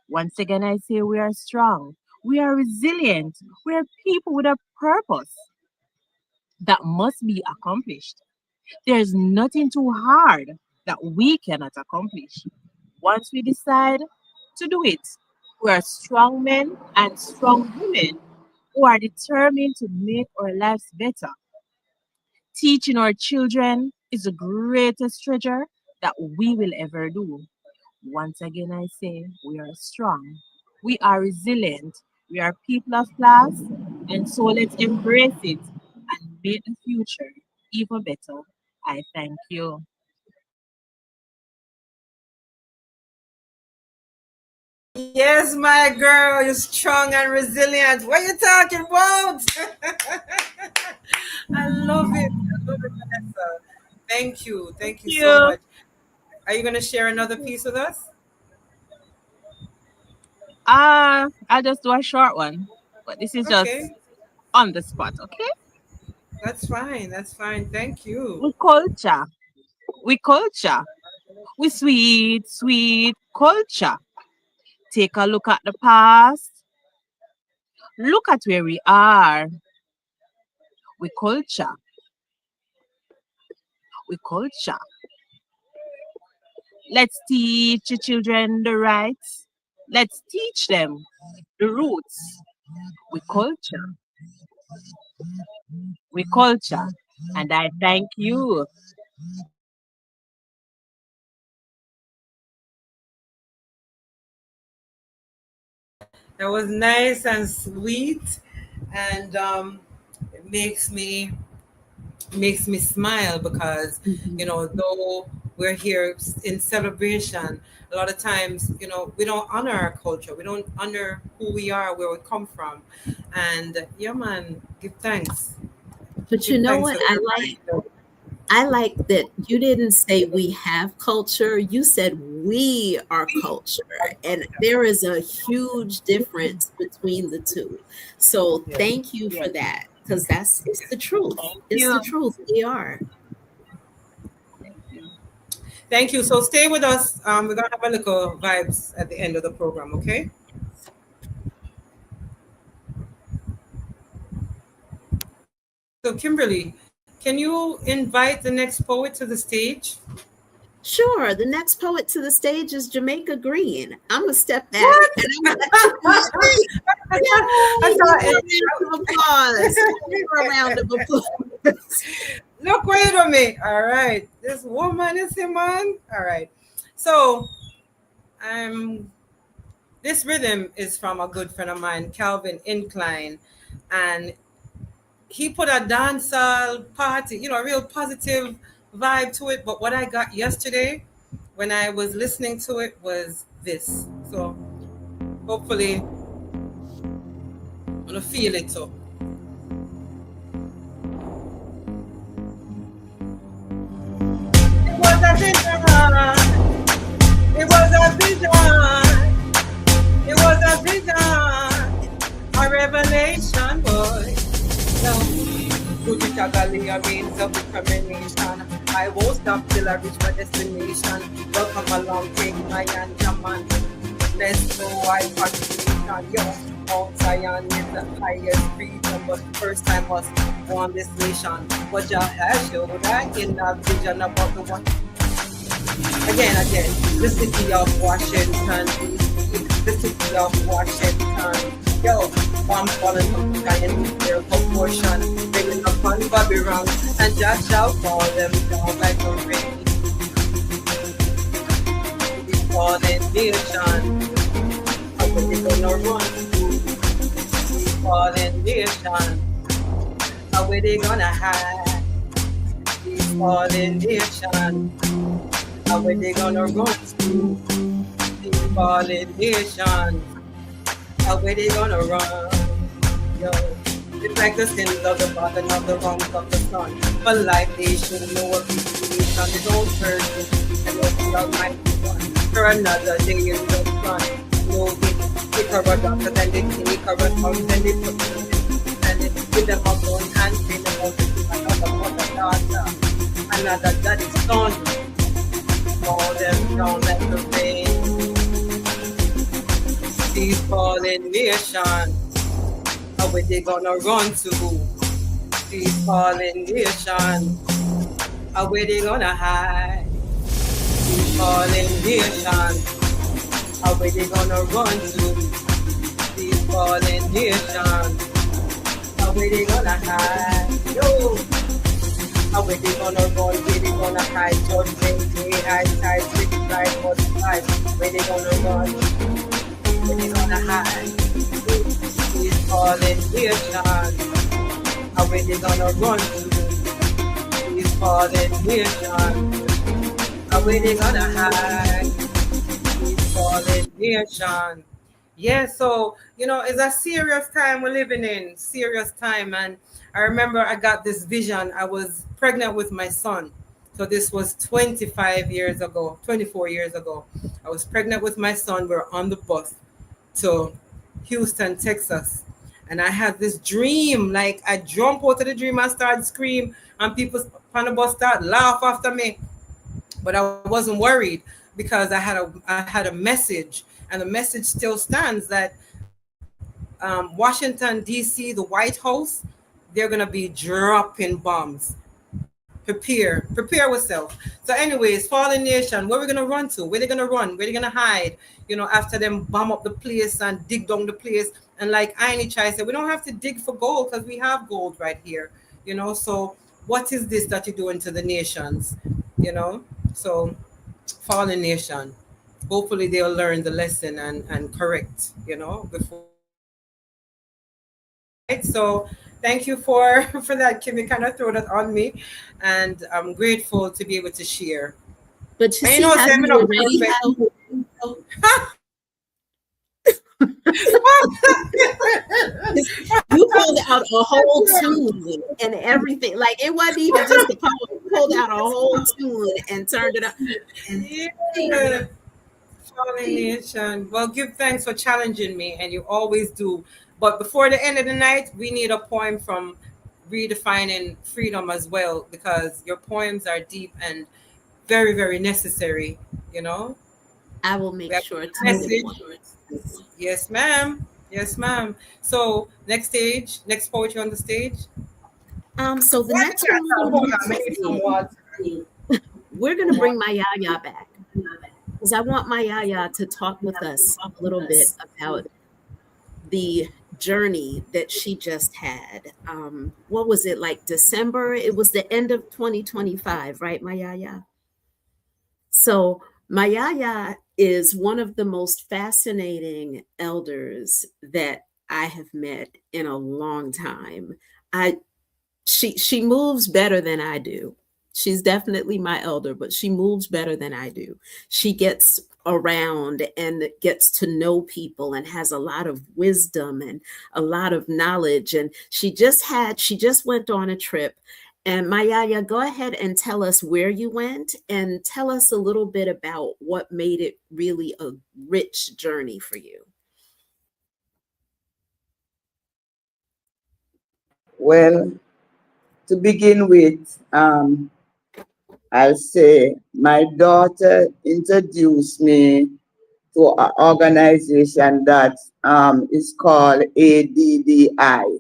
Once again, I say we are strong, we are resilient, we are people with a purpose that must be accomplished. There's nothing too hard that we cannot accomplish. Once we decide to do it, we are strong men and strong women who are determined to make our lives better. Teaching our children is the greatest treasure that we will ever do. Once again, I say we are strong, we are resilient, we are people of class, and so let's embrace it and make the future even better. I thank you. Yes, my girl, you're strong and resilient. What are you talking about? I love it. I love it, Vanessa. Thank you. Thank you so much. Are you going to share another piece with us? I'll just do a short one, but this is just Okay, on the spot, okay? that's fine. That's fine. Thank you. We culture, we sweet, sweet culture. Take a look at the past, look at where we are. We culture, we culture. Let's teach the children the rights. Let's teach them the roots. We culture, and I thank you. That was nice and sweet, and it makes me smile because though we're here in celebration, a lot of times we don't honor our culture, we don't honor who we are, where we come from, and yeah, man, give thanks. But you Give know thanks what for I everybody. like? I like that you didn't say we have culture. You said we are culture. And there is a huge difference between the two. So Yeah. thank you for that. Because it's the truth. It's you. the truth. We are. Thank you. So stay with us. We're gonna have a little vibes at the end of the program, okay? So Kimberly, can you invite the next poet to the stage? Sure. The next poet to the stage is Jamaica Green. I'm going to step back and I'm going to let you I thought give her a round of applause. Give her a round of applause. look, wait a minute. All right. This woman is a man. All right. So this rhythm is from a good friend of mine, Calvin Incline, and he put a dancehall party, a real positive vibe to it. But what I got yesterday when I was listening to it was this. So hopefully I'm gonna feel it too. It was a vision. It was a vision. It was a vision. A revelation, boy. No. Good Italian means of determination. I won't stop till I reach my destination. Welcome along, take my hand, come on. Let's go, I participation. Yo, Mount Zion is the highest freedom, but first I must warn this nation. What Jah has showed I in a vision about the one. Again, the city of Washington, the city of Washington. Yo, one falling from the sky in their proportion, bringing upon Babylon, and Jah shall fall them down like a rain. We fallen nation, how are they gonna run? We fallen nation, how are they gonna hide? We fallen nation, how are they gonna run? We fallen nation. How are they gonna run? Yo, it's like the sins of the father and the wrongs of the son. But life they should know what people on his own person and what the Almighty one. For another day in the sun. No they take her a doctor, then they take her a house, then they put them in, and they give them a gun and say them out to another mother daughter, another daddy's son. fall them down like the rain. These fallen nation, where they gonna run to? These fallen nation, where they gonna hide? These fallen nation, where they gonna run to? These fallen nation, where they gonna hide? Yo, where they gonna run? Where they gonna hide? Judgment day, high tide, city life, multiply. Where they gonna run? Where they gonna hide? These fallen nation, where they gonna run to? These fallen nation, where they gonna hide? These fallen nation. Yeah, so it's a serious time we're living in, serious time. And I remember I got this vision. I was pregnant with my son. So this was 24 years ago. I was pregnant with my son. We were on the bus to Houston, Texas. And I had this dream, like I jump out of the dream and start scream, and people on the bus start laugh after me. But I wasn't worried because I had a message, and the message still stands that Washington D.C., the White House, they're gonna be dropping bombs. Prepare yourself. So, anyways, fallen nation, where we gonna run to? Where they gonna run? Where they gonna hide? After them bomb up the place and dig down the place. And like Chai said, we don't have to dig for gold because we have gold right here. So what is this that you're doing to the nations? So fallen nation. Hopefully they'll learn the lesson and correct, before. Right. So thank you for that, Kimmy. Kind of throw that on me, and I'm grateful to be able to share. But you And see how Sam, you already you pulled out a whole tune and everything. Like it wasn't even just the poem. You pulled out a whole tune and turned it up. Yeah. Fallen nation. Well, give thanks for challenging me, and you always do. But before the end of the night, we need a poem from Redefining Freedom as well, because your poems are deep and very, very necessary. I will make sure to message. one. Yes, ma'am. Yes, ma'am. So next poetry on the stage. So the next one, we're gonna bring my Yaya back because I want my Yaya to talk with us a little bit about the journey that she just had. What was it, like December? It was the end of 2025, right, my Yaya? So my Yaya is one of the most fascinating elders that I have met in a long time. She moves better than I do. She's definitely my elder, but she moves better than I do. She gets around and gets to know people and has a lot of wisdom and a lot of knowledge. And she just went on a trip. And Mayaya, go ahead and tell us where you went and tell us a little bit about what made it really a rich journey for you. Well, to begin with, I'll say my daughter introduced me to an organization that is called ADDI.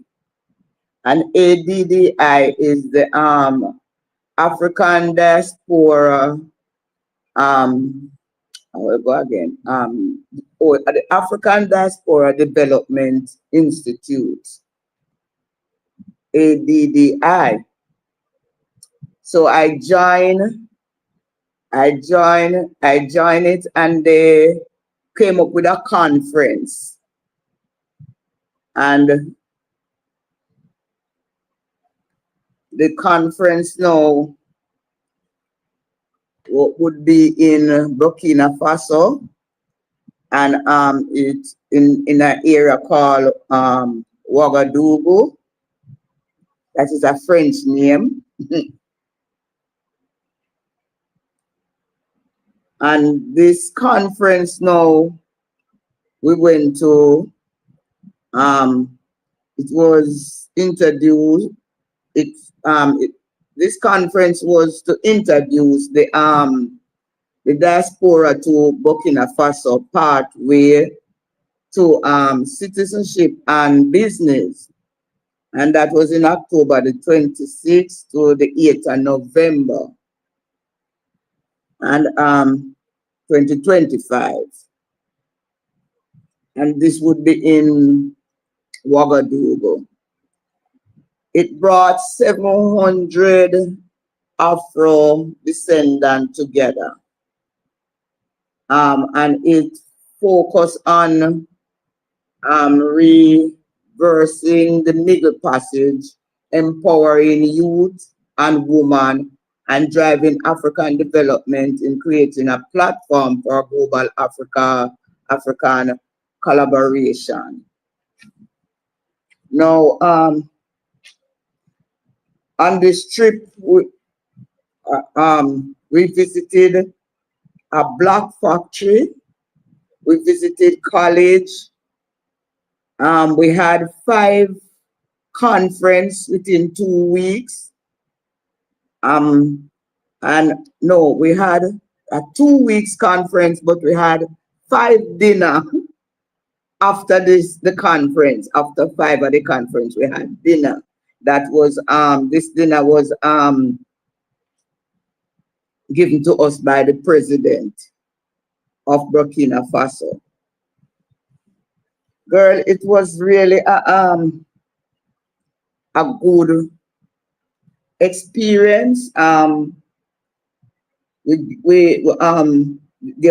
And ADDI is the African Diaspora, I will go again, the African Diaspora Development Institute, ADDI. So I joined it, and they came up with a conference. And the conference now would be in Burkina Faso, and it's in an area called Ouagadougou. That is a French name. And this conference now, we went to, it was introduced, this conference was to introduce the the diaspora to Burkina Faso pathway to citizenship and business. And that was in October the 26th to the 8th of November and 2025. And this would be in Ouagadougou. It brought 700 Afro descendants together. And it focused on reversing the Middle Passage, empowering youth and women, and driving African development in creating a platform for global African collaboration. Now, on this trip, we visited a black factory. We visited college. We had 5 conferences within 2 weeks. And no, we had a 2 weeks conference, but we had 5 dinner after the conference. After 5 of the conference, we had dinner. That was this dinner was given to us by the president of Burkina Faso. Girl, it was really a good experience. There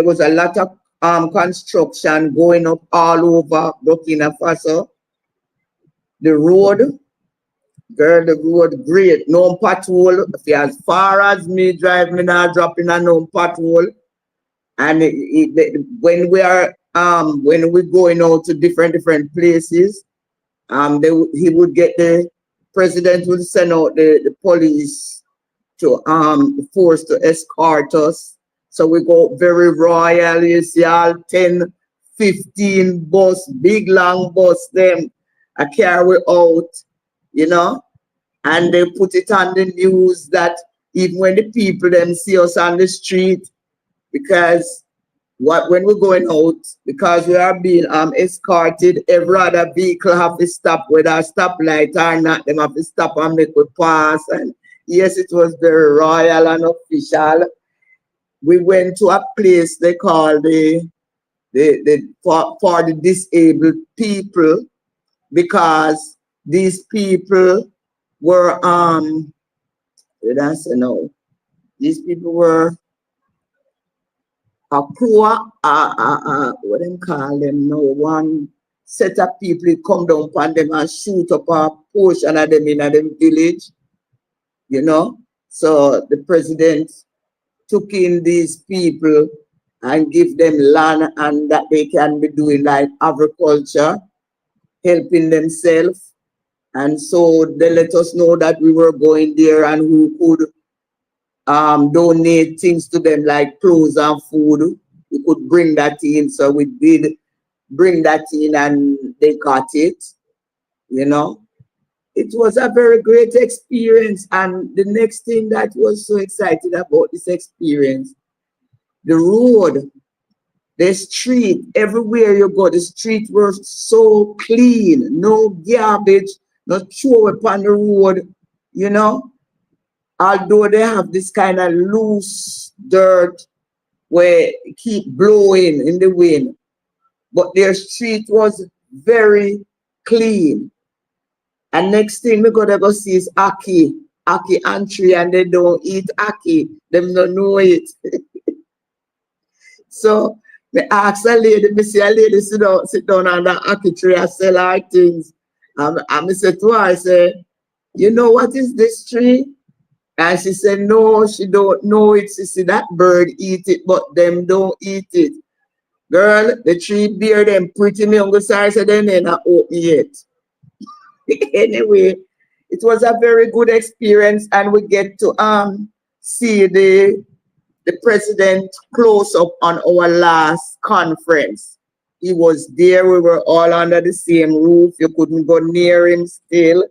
was a lot of construction going up all over Burkina Faso. The road, girl, the road great. No pothole. As far as me drive, me not dropping a no pothole. And when we're going out to different places, he would get the president would send out the police to the force to escort us. So we go very royal. You see all 10, 15 bus, big long bus them. I carry out, you know, and they put it on the news that even when the people them see us on the street, because when we're going out, because we are being escorted, every other vehicle have to stop, whether a stoplight or not, them have to stop and make we pass. And yes, it was very royal and official. We went to a place they call for the disabled people, because these people were these people were a poor, what them call them now, one set of people come down upon them and shoot up a portion of them in them village, you know. So the president took in these people and give them land and that they can be doing like agriculture, helping themselves. And so they let us know that we were going there and who could donate things to them like clothes and food. We could bring that in. So we did bring that in and they got it, you know. It was a very great experience. And the next thing that was so excited about this experience, the road, the street, everywhere you go, the street was so clean, no garbage, no throw upon the road, you know. Although they have this kind of loose dirt where it keep blowing in the wind, but their street was very clean. And next thing we gotta go see is ackee entry, and they don't eat ackee. Them don't know it. So me ask a lady, me see a lady sit down on the ackee tree and sell her things. And I said to her, I said, you know what is this tree? And she said, no, she don't know it. She see that bird eat it, but them don't eat it. Girl, the tree bear them pretty me on the side, so they not open yet. Anyway, it was a very good experience, and we get to see the president close up on our last conference. He was there. We were all under the same roof. You couldn't go near him still,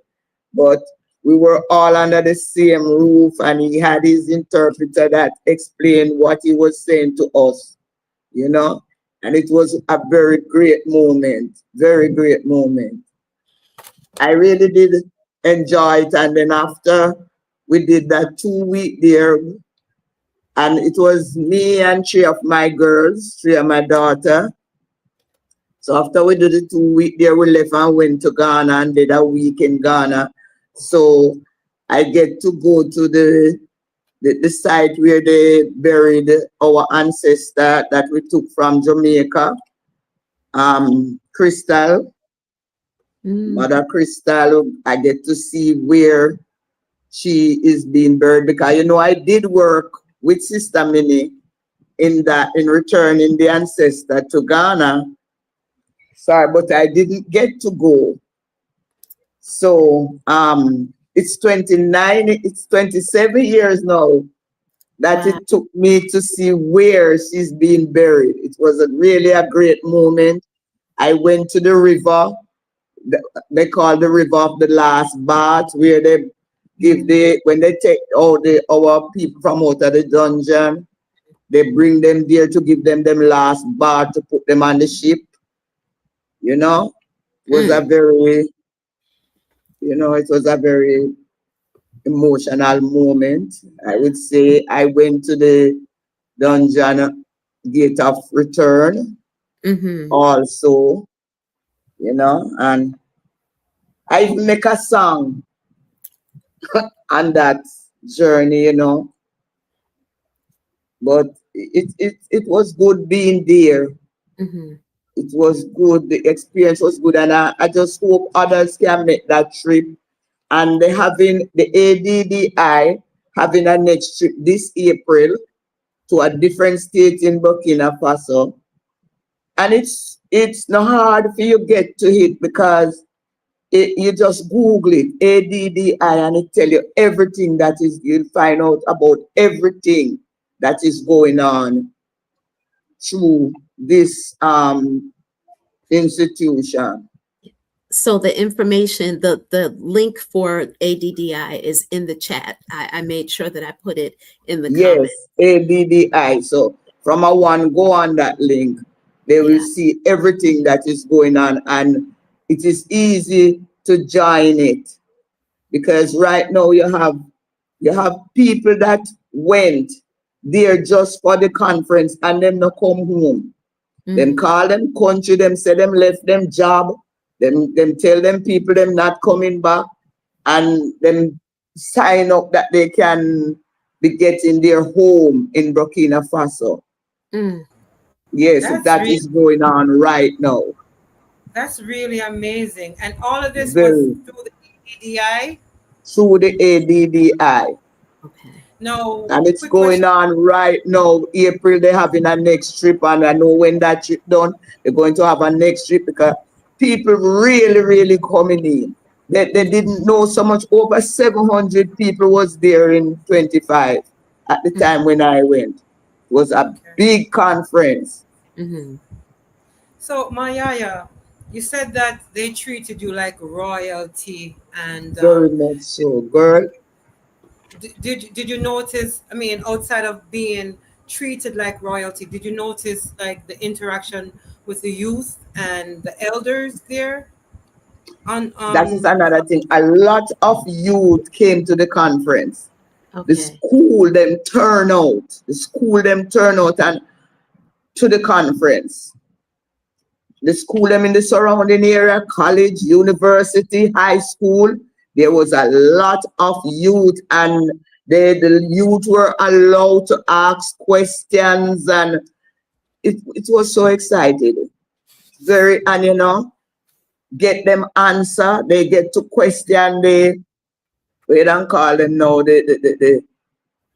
but we were all under the same roof, and he had his interpreter that explained what he was saying to us, you know. And it was a very great moment, very great moment. I really did enjoy it. And then after we did that 2 week there, and it was me and three of my girls, three of my daughter. So after we did the 2 week there, we left and went to Ghana and did a week in Ghana. So I get to go to the site where they buried our ancestor that we took from Jamaica, Crystal, Mother Crystal. I get to see where she is being buried, because you know I did work with Sister Minnie in returning the ancestor to Ghana. Sorry, but I didn't get to go. So it's 27 years now that Wow. it took me to see where she's being buried. It was really a great moment. I went to the river. They call the river of the last bath, where they give when they take all our people from out of the dungeon, they bring them there to give them last bath to put them on the ship. You know, it was a very, it was a very emotional moment. I would say I went to the dungeon gate of return also, and I even make a song on that journey, but it was good being there. It was good. The experience was good, and I just hope others can make that trip. And they having the ADDI having a next trip this April to a different state in Burkina Faso. And it's not hard for you get to it, because you just Google it, ADDI, and it tell you everything that is, you'll find out about everything that is going on through this institution. So the information, the link for ADDI is in the chat. I made sure that I put it in the comments. ADDI. So from a one, go on that link. They will see everything that is going on, and it is easy to join it, because right now you have people that went there just for the conference and them not come home. Them call them country, them say them left them job, them tell them people them not coming back, and them sign up that they can be getting their home in Burkina Faso. Yes, that is going on right now. That's really amazing. And all of this was Very. through the ADI? Through the ADDI. Okay. No. And it's going on right now. April, they're having a next trip, and I know when that trip done, they're going to have a next trip, because people really, really coming in. They didn't know so much. Over 700 people was there in 25 at the time when I went. It was a big conference. So, Mayaya, you said that they treated you like royalty, and very much so, girl. Did you notice, I mean, outside of being treated like royalty, did you notice like the interaction with the youth and the elders there? That is another thing. A lot of youth came to the conference. Okay. The school them turn out and to the conference. The school them in the surrounding area, college, university, high school, there was a lot of youth, and the youth were allowed to ask questions, and it was so exciting. Very, and get them answer. They get to question we don't call them now, the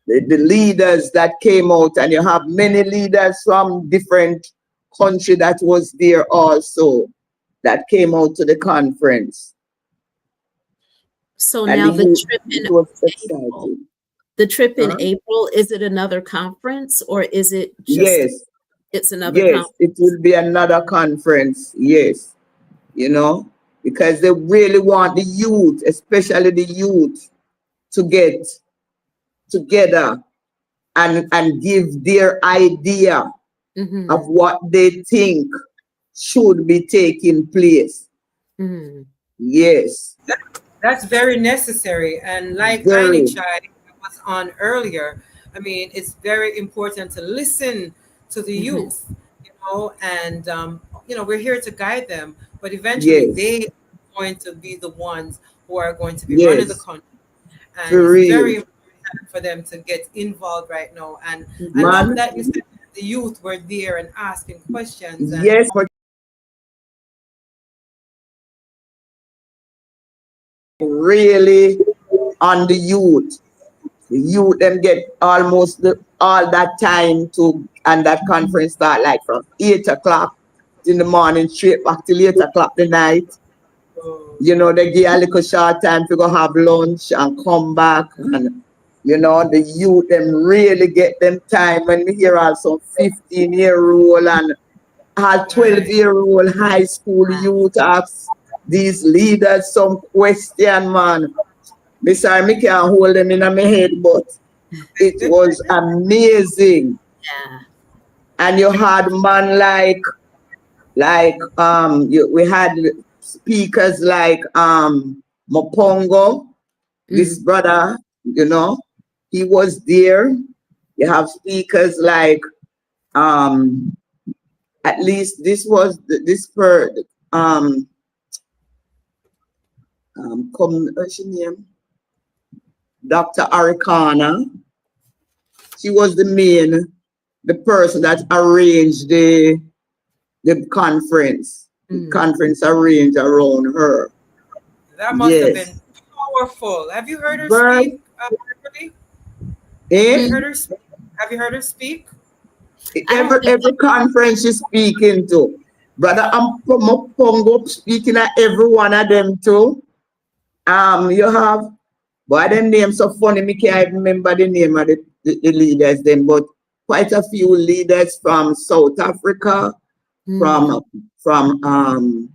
leaders that came out, and you have many leaders from different country that was there also that came out to the conference. So and now the trip in April, April, is it another conference, or is it just? Yes. It's another Yes, conference. it will be another conference. Yes. because they really want the youth, especially the youth, to get together and give their idea Mhm. of what they think should be taking place. Mhm. Yes, That's very necessary. And like very. Anichai was on earlier, I mean, it's very important to listen to the Mhm. youth, and, we're here to guide them, but eventually Yes, they are going to be the ones who are going to be running the yes, country. And for it's real. very important for them to get involved right now. And I Mhm. love Man, that you said the youth were there and asking questions. And yes, but really on the youth. The youth them get almost all that time to, and that conference start like from 8 o'clock in the morning straight back till 8 o'clock the night. They give a little short time to go have lunch and come back. And the youth them really get them time. When we hear also 15-year-old and all right. 12-year-old high school youth ask these leaders some question, man. Me sorry, me can't hold them in my head, but it was amazing. Yeah. And you had man we had speakers like Mopongo, this Mhm. brother, he was there. You have speakers like at least this was this per what's her name? Dr. Arikana. She was the person that arranged the conference. The Mhm. conference arranged around her. That must have Yes. been powerful. Have you heard her But speak, Beverly? Have you eh, heard her speak? Have you heard her speak? I don't think every conference she's speaking to. Brother Pongo speaking at every one of them too. You have, boy, them names so funny, me can't remember the name of the leaders then, but quite a few leaders from South Africa, Mhm. from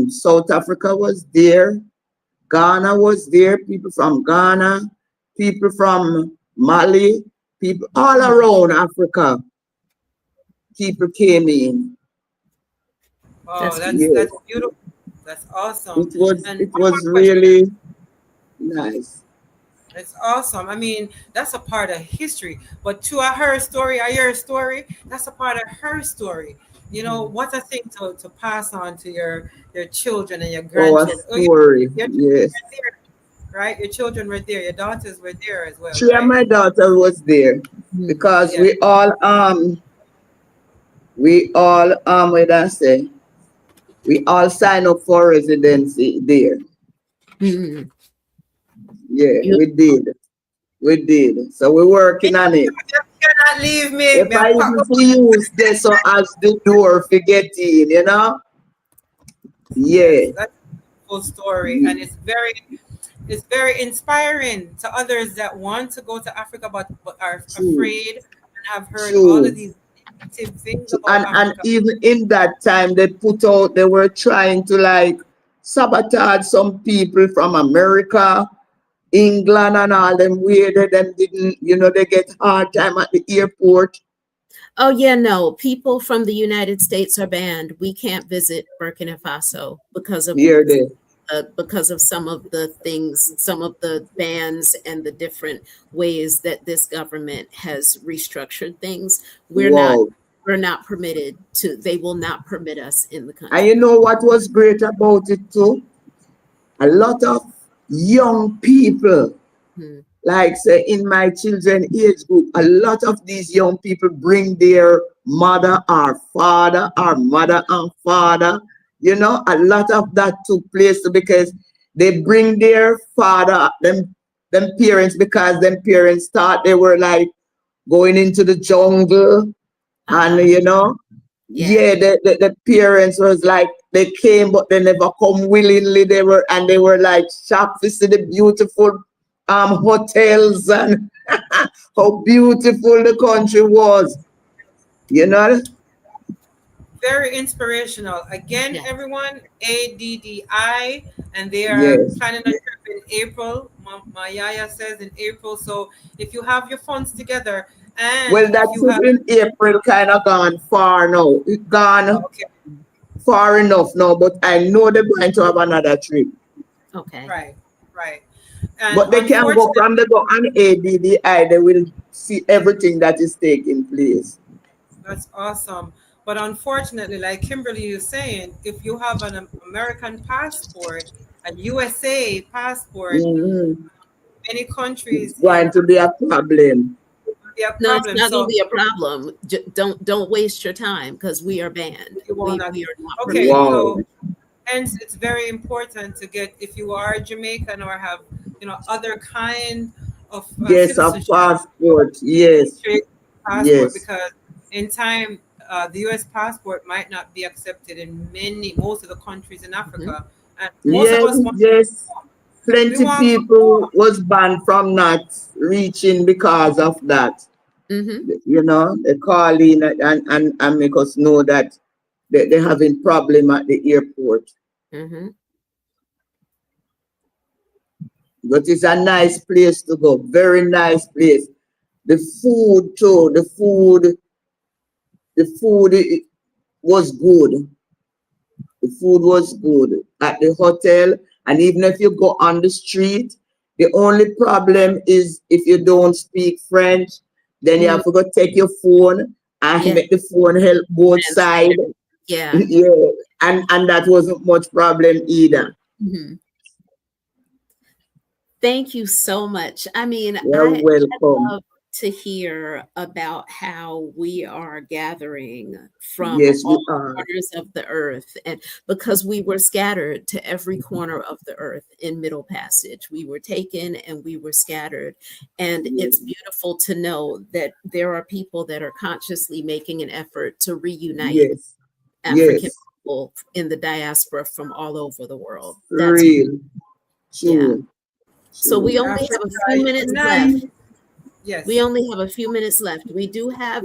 South Africa was there, Ghana was there, people from Ghana, people from Mali, people all around Africa, people came in. Oh, That's Yes, that's beautiful. That's awesome. it was And it one more was question. really nice. It's awesome. I mean, that's a part of history. But to her story, your story, that's a part of her story. Mhm. What a thing to pass on to your children and your Oh, a grandchildren. Oh, story. your children Yes. were there, right? Your children were there. Your daughters were there as well, She and right? my daughter was there Mhm. because Yeah. we all what did I say? We all sign up for residency there. Mhm. Yeah, You we did. We did. So we're working on it. You cannot leave me. If Me a I pack even up to use this so as the door for get in. Yes, Yeah. that's a full story, and Ye- it's very inspiring to others that want to go to Africa but are True. afraid and have heard all of True. these negative things about And Africa. even in that time they were trying to like sabotage some people from America, England and all them where they them didn't, they get hard time at the airport. Oh yeah, no. People from the United States are banned. We can't visit Burkina Faso Here they. because of some of the things, some of the bans and the different ways that this government has restructured things. We're not Wow. we're not permitted to. They will not permit us in the And you country. know what was great about it too? A lot of young people, Hmm. like say in my children age group, a lot of these young people bring their mother or father or mother and father. A lot of that took place because they bring their father, them parents, because them parents thought they were like going into the jungle. And Uh-huh. Yeah. yeah, the parents was like they came but they never come willingly. They were like shocked to see the beautiful hotels and how beautiful the country was, you know. very inspirational. Again, Yes. everyone, ADDI, and they are Yes. planning a trip in April. My yaya says in April. So if you have your funds together, and Well, that if you trip have, in April kind of gone far now. It gone okay, far enough now, but I know they're going to have another trip. Okay. right, right, and But they can go unfortunately, from the go on ADDI, they will see everything that is taking place. that's awesome. But unfortunately, like Kimberly is saying, if you have an American passport, a USA passport, Mhm. many It's countries in going to be a problem. be a No, it's problem. not going to So be a problem. Don't waste your time because we are banned. you will not. We are not Okay, permitted. Wow. so hence it's very important to get, if you are Jamaican or have other kind of Yes, a citizenship, passport. Yes, trade passport, yes, because in time the U.S. passport might not be accepted in most of the countries in Mhm. Africa, and most of yes, us want to yes. conform. We Plenty want to people conform. was banned from not reaching because of that. Mhm. They call in and make us know that they're having problem at the airport. Mhm. But it's a nice place to go. Very nice place. The food too. The food was good. The food was good at the hotel. And even if you go on the street, the only problem is if you don't speak French, then you Mm, have to go take your phone and yeah. make the phone help both sides. Translator. Yeah. Yeah. And that wasn't much problem either. Mhm. Thank you so much. I mean, You're welcome. love to hear about how we are gathering from Yes, we all are. corners of the earth, and because we were scattered to every corner of the earth in Middle Passage, we were taken and we were scattered. And Yes, it's beautiful to know that there are people that are consciously making an effort to reunite yes, African yes. people in the diaspora from all over the world. That's, Real. yeah. True. So we True. only have Africa a few minutes left. unite. We Yes. only have a few minutes left. We do have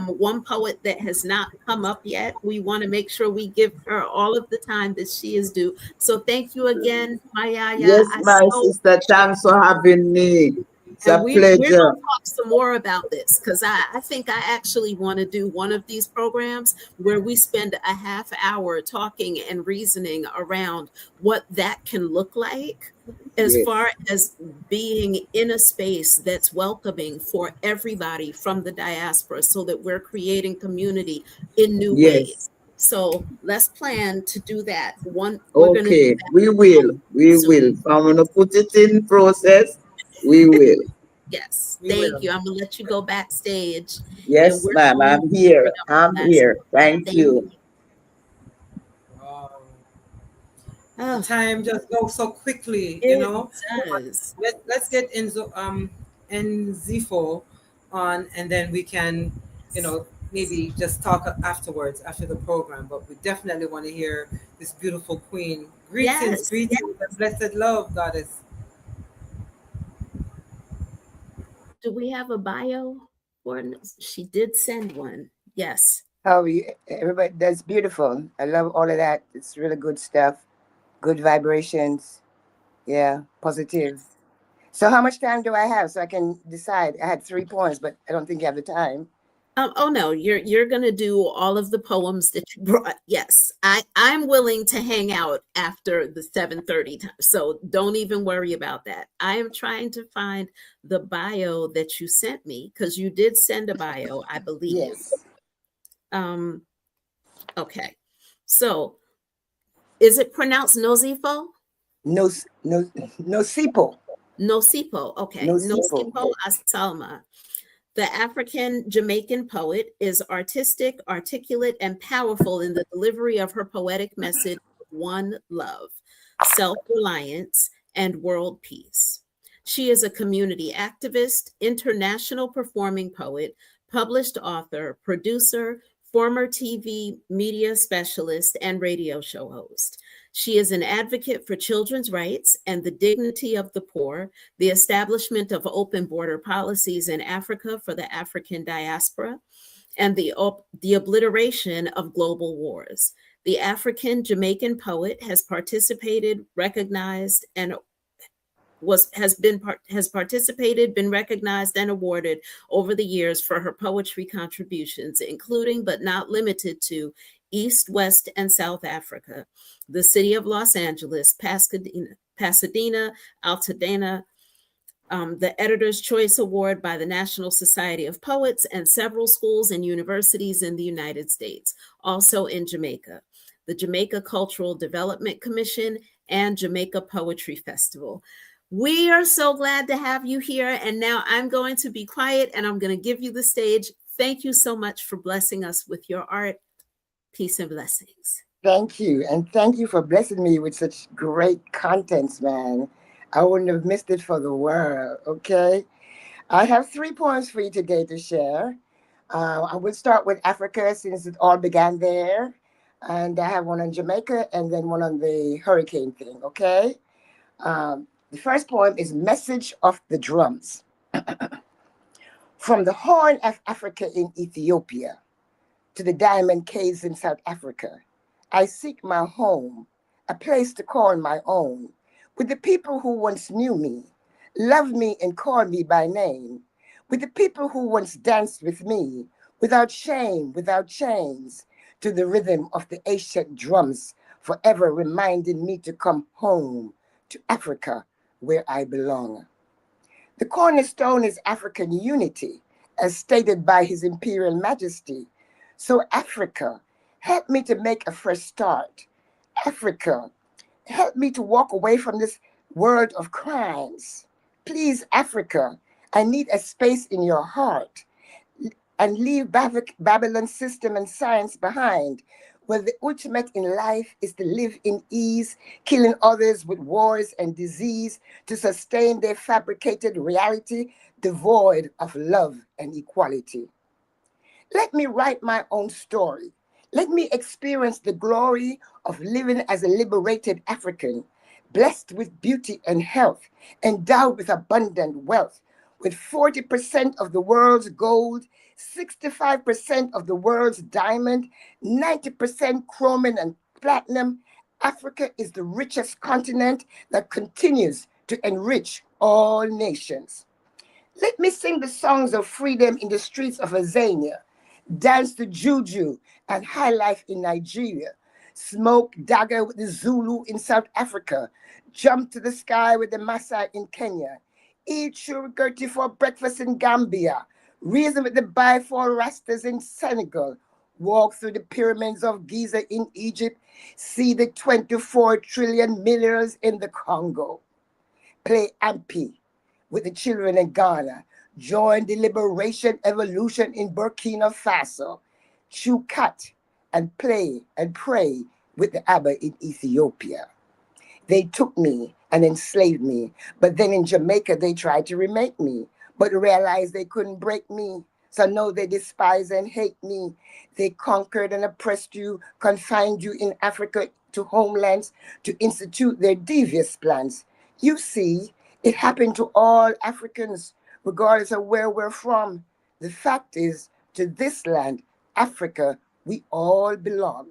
one poet that has not come up yet. We want to make sure we give her all of the time that she is due. So thank you again, Mayaya. Yes, I my so sister, thanks for having me. It's and a we're pleasure. gonna talk some more about this because I think I actually want to do one of these programs where we spend a half hour talking and reasoning around what that can look like as Yes, far as being in a space that's welcoming for everybody from the diaspora so that we're creating community in new yes. ways. So let's plan to do that. We're gonna do Okay, that we one will. We soon. will. If I'm gonna put it in process, we will. Yes, We thank will. you. I'm gonna let you go backstage, and Yes, we're ma'am. going I'm to here. bring up I'm the last. here. Thank Thank you. you. Wow. The Oh, time just goes so quickly, it does. Let's get Nzifo on, and then we can, maybe just talk afterwards after the program. But we definitely want to hear this beautiful queen. Greetings, Yes. greetings, and blessed love, goddess. Do we have a bio for? She did send one. Yes. Oh, everybody, that's beautiful. I love all of that. It's really good stuff. Good vibrations. Yeah, positive. So, how much time do I have so I can decide? I had 3 points, but I don't think you have the time. Oh no, you're gonna do all of the poems that you brought. Yes, I'm willing to hang out after the 7:30 time. So don't even worry about that. I am trying to find the bio that you sent me because you did send a bio, I believe. Yes. Um, okay. So is it pronounced Nozifo? No, no sipo. Nosipo. Okay. No sipo. Nosipo Asalma. The African Jamaican poet is artistic, articulate, and powerful in the delivery of her poetic message of one love, self reliance, and world peace. She is a community activist, international performing poet, published author, producer, former TV media specialist, and radio show host. She is an advocate for children's rights and the dignity of the poor, the establishment of open border policies in Africa for the African diaspora, and the obliteration of global wars. The African Jamaican poet has participated, recognized, and has participated, been recognized, and awarded over the years for her poetry contributions, including but not limited to East, West, and South Africa, the city of Los Angeles, Pasadena, Altadena, the Editor's Choice Award by the National Society of Poets, and several schools and universities in the United States, also in Jamaica, the Jamaica Cultural Development Commission, and Jamaica Poetry Festival. We are so glad to have you here. And now I'm going to be quiet and I'm going to give you the stage. Thank you so much for blessing us with your art. Peace and blessings. Thank you. And thank you for blessing me with such great contents, man. I wouldn't have missed it for the world. Okay. I have 3 poems for you today to share. I will start with Africa since it all began there. And I have one on Jamaica and then one on the hurricane thing. Okay. The first poem is Message of the Drums. From the Horn of Africa in Ethiopia to the diamond caves in South Africa, I seek my home, a place to call my own, with the people who once knew me, loved me and called me by name, with the people who once danced with me, without shame, without chains, to the rhythm of the ancient drums, forever reminding me to come home to Africa, where I belong. The cornerstone is African unity, as stated by His Imperial Majesty. So Africa, help me to make a fresh start. Africa, help me to walk away from this world of crimes. Please, Africa, I need a space in your heart and leave Babylon's system and science behind, where the ultimate in life is to live in ease, killing others with wars and disease to sustain their fabricated reality devoid of love and equality. Let me write my own story. Let me experience the glory of living as a liberated African, blessed with beauty and health, endowed with abundant wealth, with 40% of the world's gold, 65% of the world's diamond, 90% chromium and platinum. Africa is the richest continent that continues to enrich all nations. Let me sing the songs of freedom in the streets of Azania, dance to juju and high life in Nigeria, smoke dagger with the Zulu in South Africa, jump to the sky with the Maasai in Kenya, eat shurugurti for breakfast in Gambia, reason with the Biafal Rastas in Senegal, walk through the pyramids of Giza in Egypt, see the 24 trillion minerals in the Congo, play Ampi with the children in Ghana, join the liberation evolution in Burkina Faso, chew cut and play and pray with the Abba in Ethiopia. They took me and enslaved me, but then in Jamaica they tried to remake me, but realized they couldn't break me. So no, they despise and hate me. They conquered and oppressed you, confined you in Africa to homelands to institute their devious plans. You see, it happened to all Africans, regardless of where we're from. The fact is, to this land, Africa, we all belong.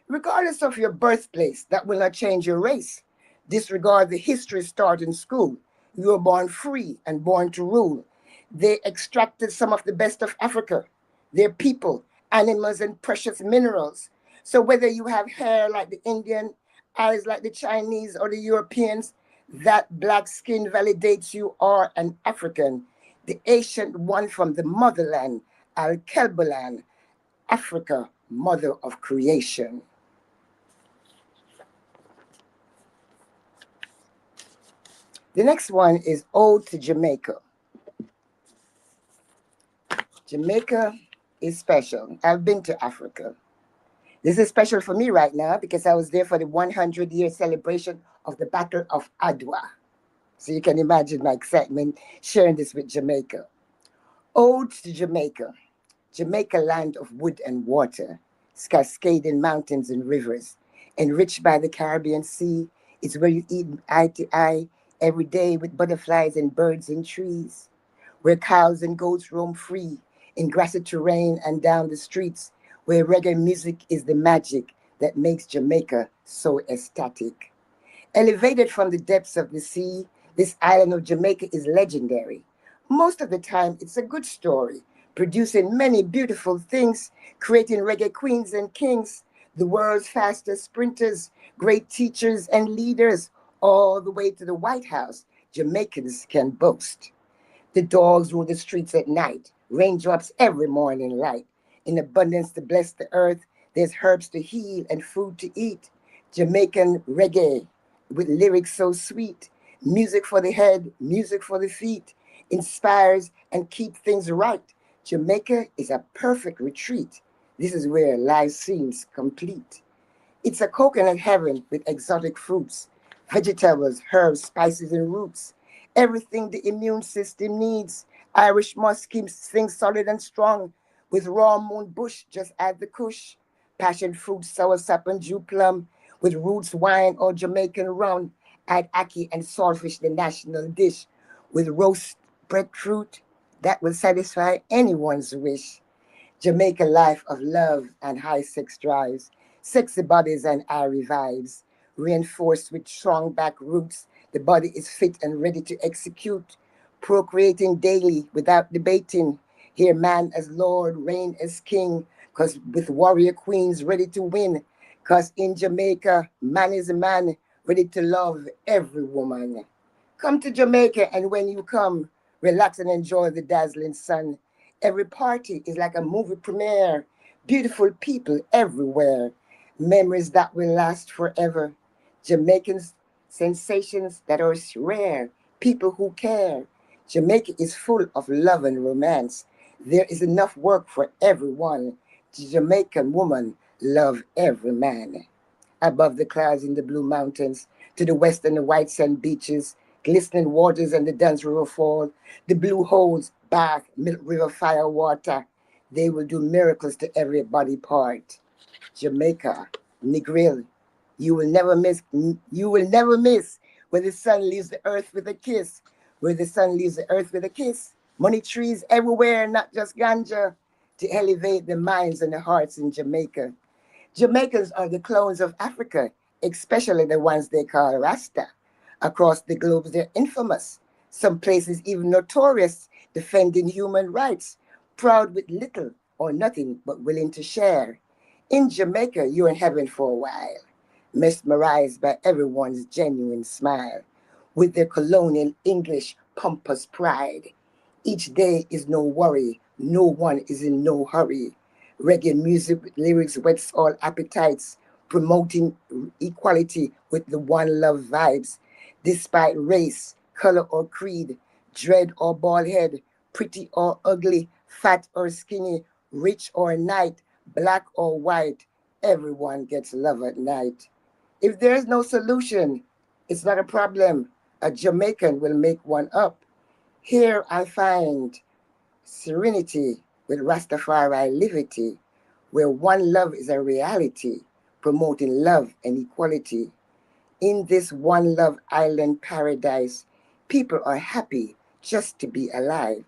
Regardless of your birthplace, that will not change your race. Disregard the history taught in school. You were born free and born to rule. They extracted some of the best of Africa, their people, animals, and precious minerals. So whether you have hair like the Indian, eyes like the Chinese or the Europeans, that black skin validates you are an African, the ancient one from the motherland, Al-Kelbalan, Africa, mother of creation. The next one is Ode to Jamaica. Jamaica is special. I've been to Africa. This is special for me right now because I was there for the 100-year celebration of the Battle of Adwa. So you can imagine my excitement sharing this with Jamaica. Ode to Jamaica. Jamaica, land of wood and water, cascading mountains and rivers, enriched by the Caribbean Sea. It's where you eat eye to eye every day with butterflies and birds and trees, where cows and goats roam free in grassy terrain and down the streets where reggae music is the magic that makes Jamaica so ecstatic. Elevated from the depths of the sea, this island of Jamaica is legendary. Most of the time, it's a good story, producing many beautiful things, creating reggae queens and kings, the world's fastest sprinters, great teachers and leaders, all the way to the White House. Jamaicans can boast. The dogs rule the streets at night, raindrops every morning light. In abundance to bless the earth, there's herbs to heal and food to eat. Jamaican reggae with lyrics so sweet. Music for the head, music for the feet. Inspires and keep things right. Jamaica is a perfect retreat. This is where life seems complete. It's a coconut heaven with exotic fruits, vegetables, herbs, spices, and roots. Everything the immune system needs. Irish musk keeps things solid and strong. With raw moon bush, just add the kush. Passion fruit, soursop, and Jew plum. With roots wine or Jamaican rum. Add ackee and saltfish, the national dish. With roast breadfruit, that will satisfy anyone's wish. Jamaica life of love and high sex drives, sexy bodies and airy vibes, reinforced with strong back roots. The body is fit and ready to execute, procreating daily without debating. Here, man as Lord, reign as king, cause with warrior queens ready to win. Cause in Jamaica, man is a man ready to love every woman. Come to Jamaica, and when you come, relax and enjoy the dazzling sun. Every party is like a movie premiere. Beautiful people everywhere. Memories that will last forever. Jamaicans, sensations that are rare. People who care. Jamaica is full of love and romance. There is enough work for everyone. The Jamaican woman love every man. Above the clouds in the blue mountains, to the west and the white sand beaches, glistening waters and the Duns River Fall, the blue holes, Bath, Milk River fire water. They will do miracles to every body part. Jamaica, Negril, you will never miss where the sun leaves the earth with a kiss, where the sun leaves the earth with a kiss. Money trees everywhere, not just ganja, to elevate the minds and the hearts in Jamaica. Jamaicans are the clones of Africa, especially the ones they call Rasta. Across the globe, they're infamous. Some places even notorious, defending human rights, proud with little or nothing but willing to share. In Jamaica, you're in heaven for a while, mesmerized by everyone's genuine smile, with their colonial English pompous pride. Each day is no worry, no one is in no hurry. Reggae music with lyrics whets all appetites, promoting equality with the one love vibes, despite race, color or creed, dread or bald head, pretty or ugly, fat or skinny, rich or knight, black or white, everyone gets love at night. If there's no solution, it's not a problem. A Jamaican will make one up. Here I find serenity with Rastafari liberty, where one love is a reality, promoting love and equality. In this one love island paradise, people are happy just to be alive.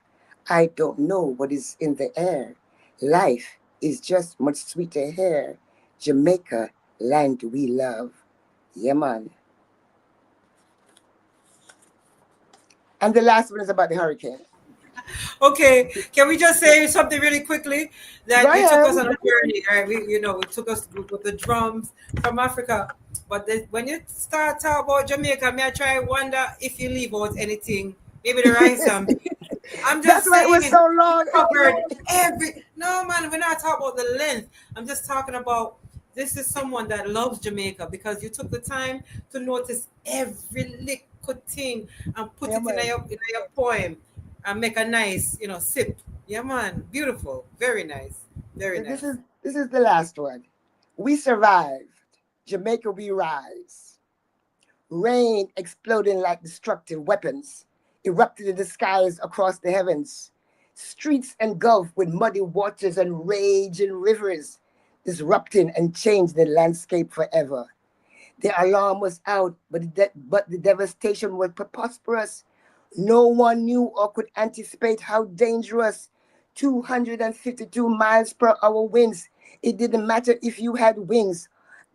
I don't know what is in the air. Life is just much sweeter here. Jamaica, land we love. Yeah, man. And the last one is about the hurricane. Okay, can we just say something really quickly? That Go you took us ahead. on a journey, right? We took us with the drums from Africa. But when you start talking about Jamaica, me I try wonder if you leave out anything, maybe the rice and beans. I'm That's just why it was saying, so you long. covered every. No, man, we're not talking about the length. I'm just talking about this is someone that loves Jamaica because you took the time to notice every little thing and put Yeah, it in man. your poem and make a nice, sip. Yeah, man, beautiful, very nice, very So this nice. is this is the last one. We survived. Jamaica we rise. Rain exploding like destructive weapons, erupted in the skies across the heavens. Streets engulfed with muddy waters and raging rivers, disrupting and changing the landscape forever. The alarm was out, but the devastation was preposterous. No one knew or could anticipate how dangerous 252 miles per hour winds. It didn't matter if you had wings.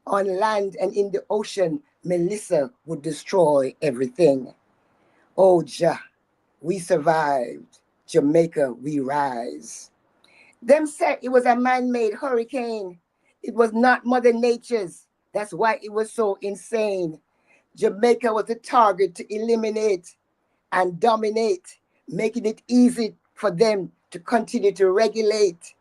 On land and in the ocean, Melissa would destroy everything. Oh, Jah, we survived. Jamaica, we rise. Them said it was a man-made hurricane. It was not Mother Nature's. That's why it was so insane. Jamaica was the target to eliminate and dominate, making it easy for them to continue to regulate.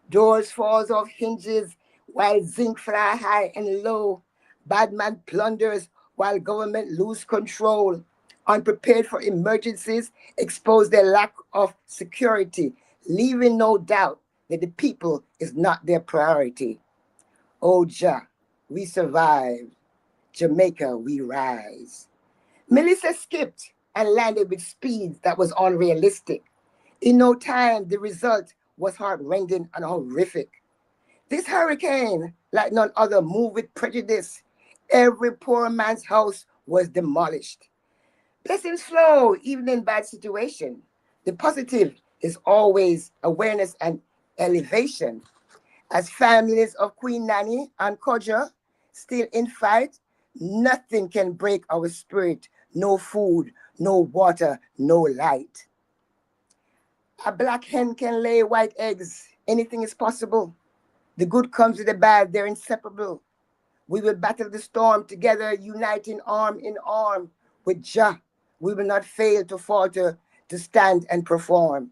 Doors falls off hinges while zinc fly high and low. Bad man plunders while government lose control. Unprepared for emergencies expose their lack of security, leaving no doubt that the people is not their priority. Oh Jah, we survived. Jamaica, we rise. Melissa skipped and landed with speeds that was unrealistic. In no time, the result was heart-rending and horrific. This hurricane, like none other, moved with prejudice. Every poor man's house was demolished. Blessings flow, even in bad situation. The positive is always awareness and elevation. As families of Queen Nanny and Kodja still in fight, nothing can break our spirit. No food, no water, no light. A black hen can lay white eggs. Anything is possible. The good comes with the bad. They're inseparable. We will battle the storm together, uniting arm in arm with Jah. We will not fail to falter, to stand and perform.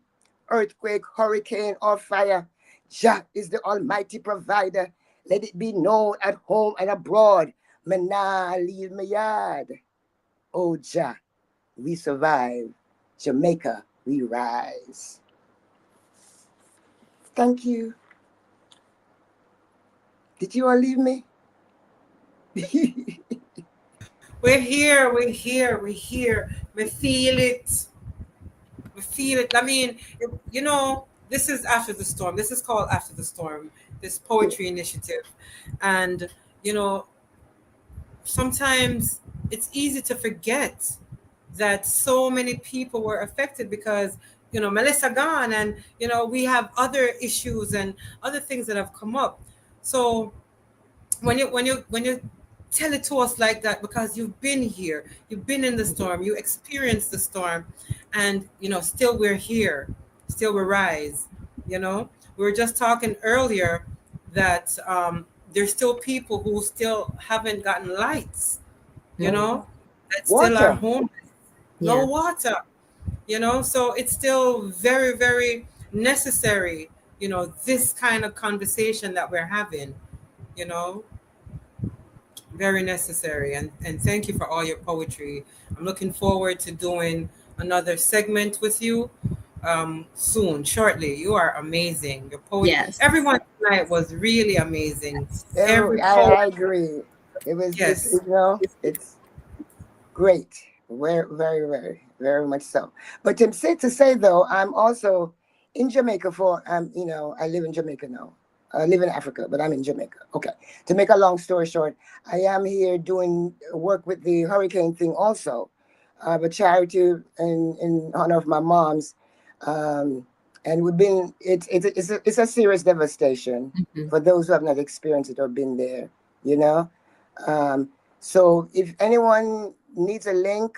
Earthquake, hurricane, or fire, Jah is the almighty provider. Let it be known at home and abroad. Me nah leave me yard. Oh Jah, we survive. Jamaica, we rise. Thank you. Did you all leave me? We're here. We feel it. We feel it. I mean, this is After the Storm. This is called After the Storm, this poetry initiative. And, sometimes it's easy to forget that so many people were affected because, Melissa gone, and, we have other issues and other things that have come up. So when you tell it to us like that, because you've been here, you've been in the storm, you experienced the storm, and still we're here, still we rise. We were just talking earlier that there's still people who still haven't gotten lights, that still are homeless, no water, so it's still very, very necessary, this kind of conversation that we're having, very necessary. And thank you for all your poetry. I'm looking forward to doing another segment with you soon, shortly. You are amazing. Your poetry, everyone tonight was really amazing. I agree. It was it's great. Very, very, very, very much so. But to say though, I'm also in Jamaica I live in Jamaica now. I live in Africa, but I'm in Jamaica. Okay. To make a long story short, I am here doing work with the hurricane thing also. I have a charity in honor of my mom's. And we've been, it's a serious devastation for those who have not experienced it or been there, So if anyone needs a link,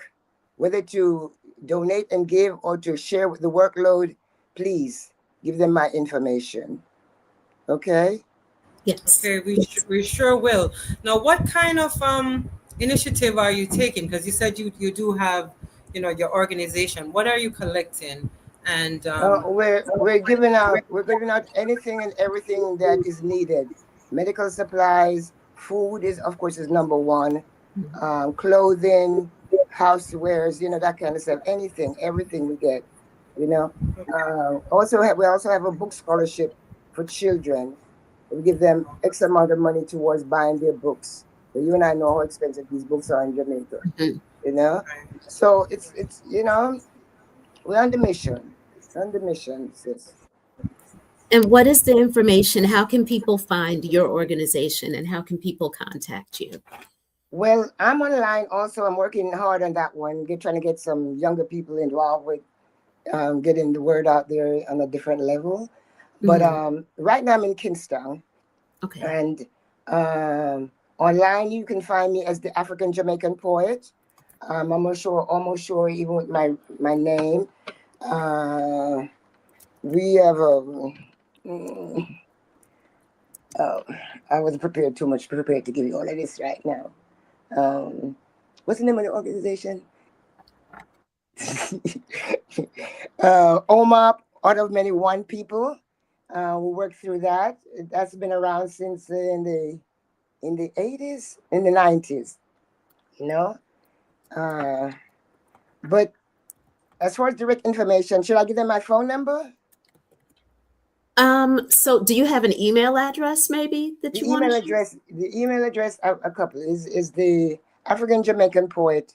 whether to donate and give or to share with the workload, please give them my information. Okay. Yes. Okay, we sure will. Now, what kind of initiative are you taking? Because you said you do have, your organization. What are you collecting? And we're giving out anything and everything that is needed. Medical supplies, food is number one. Clothing, housewares, that kind of stuff. Everything we get. We also have a book scholarship for children. We give them X amount of money towards buying their books. So you and I know how expensive these books are in Jamaica. So it's we're on the mission. Sis. And what is the information? How can people find your organization and how can people contact you? Well, I'm online also. I'm working hard on that one. Trying to get some younger people involved with getting the word out there on a different level. But right now I'm in Kingston, Okay. and online you can find me as the African Jamaican Poet. I'm almost sure even with my name. We have a. I wasn't prepared to give you all of this right now. What's the name of the organization? OMAP, Out of Many One People. We worked through that. That's been around since in the 80s, in the 90s, you know. But as far as direct information, should I give them my phone number? So do you have an email address maybe that you want to share? The email address, a couple, is the African Jamaican Poet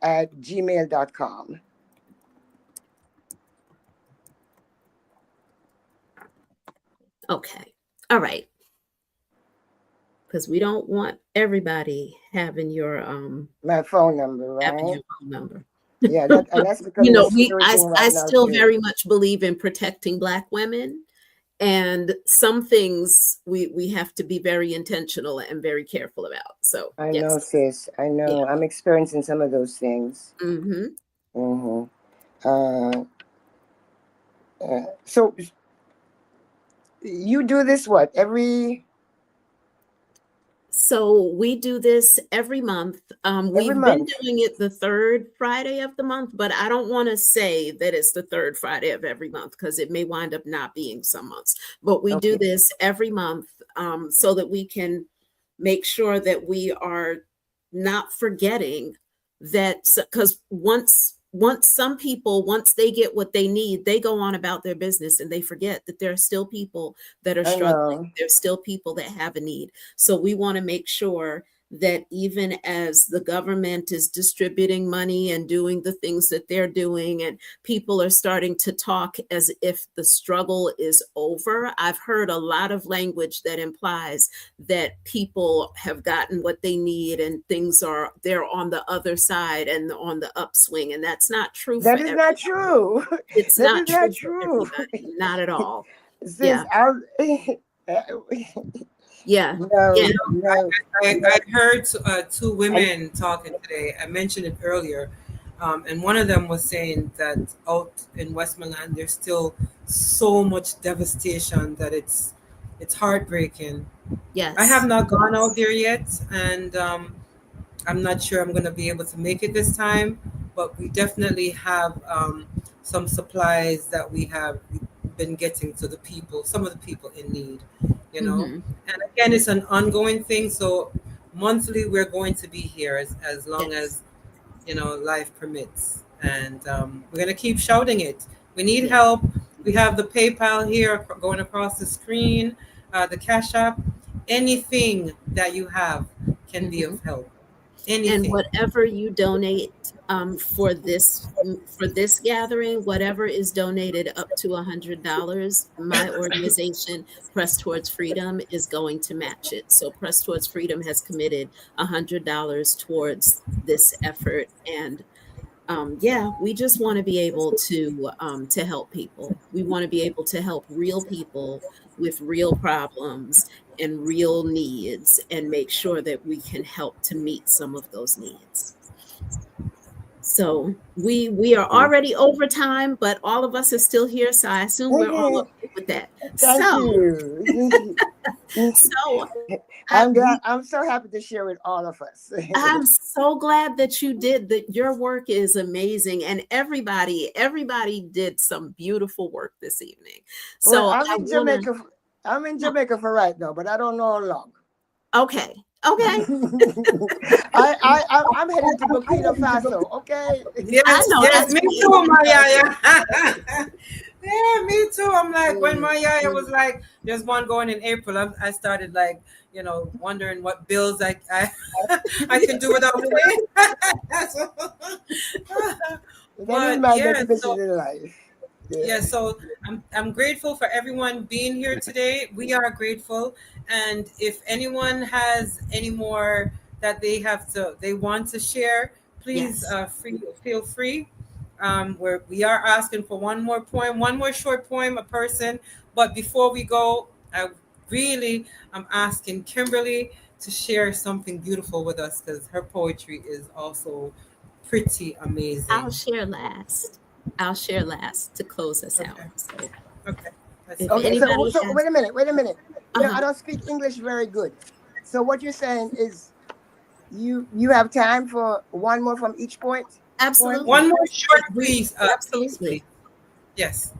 at gmail.com. Okay. All right. Because we don't want everybody having your my phone number, right? Having your phone number. Yeah, that's because you know, I still very much believe in protecting Black women. And some things we have to be very intentional and very careful about. So I yes. know, sis. I know. Yeah. I'm experiencing some of those things. So you do this what every? So we do this every month. We've been doing it the third Friday of the month, but I don't want to say that it's the third Friday of every month because it may wind up not being some months. But we do this every month so that we can make sure that we are not forgetting that, because once some people, once they get what they need, they go on about their business and they forget that there are still people that are struggling. There's still people that have a need. So we want to make sure that even as the government is distributing money and doing the things that they're doing, and people are starting to talk as if the struggle is over, I've heard a lot of language that implies that people have gotten what they need and they're on the other side and on the upswing. And that's not true. That is not true. It's not true. Not at all. Since Yeah. I heard two women talking today. I mentioned it earlier. And one of them was saying that out in Westmoreland, there's still so much devastation that it's heartbreaking. Yes. I have not gone out there yet, and I'm not sure I'm going to be able to make it this time, but we definitely have some supplies that we've been getting to the people, some of the people in need, you know. And again, it's an ongoing thing. So monthly, we're going to be here as long as, you know, life permits. And we're going to keep shouting it. We need help. We have the PayPal here going across the screen, the CashApp. Anything that you have can be of help. Anything. And whatever you donate for this gathering, whatever is donated up to $100, my organization, Press Towards Freedom, is going to match it. So Press Towards Freedom has committed $100 towards this effort. And we just want to be able to help people. We want to be able to help real people with real problems and real needs, and make sure that we can help to meet some of those needs. So we are already over time, but all of us are still here, so I assume we're all okay with that. Thank you. So I'm so happy to share with all of us. I'm so glad that you did that. Your work is amazing, and everybody did some beautiful work this evening. So well, I'm in Jamaica for right now, but I don't know how long. Okay. I'm heading to Burkina Faso. Okay. Yes, me too, Maya. Yeah, me too. I'm like, when Maya was like, there's one going in April, I started like, you know, wondering what bills I can do without paying. So I'm grateful for everyone being here today. We are grateful, and if anyone has any more that they want to share, please feel free. we are asking for one more poem, one more short poem a person. But before we go, I'm asking Kimberly to share something beautiful with us because her poetry is also pretty amazing. I'll share last. I'll share last to close us out. Okay. So Okay. Let's if see. Okay, so anybody so has, wait a minute, wait a minute. You know, I uh-huh, don't speak English very good. So what you're saying is you have time for one more from each poet? Poem? absolutely. One more short, We please. Please, absolutely. please. Yes.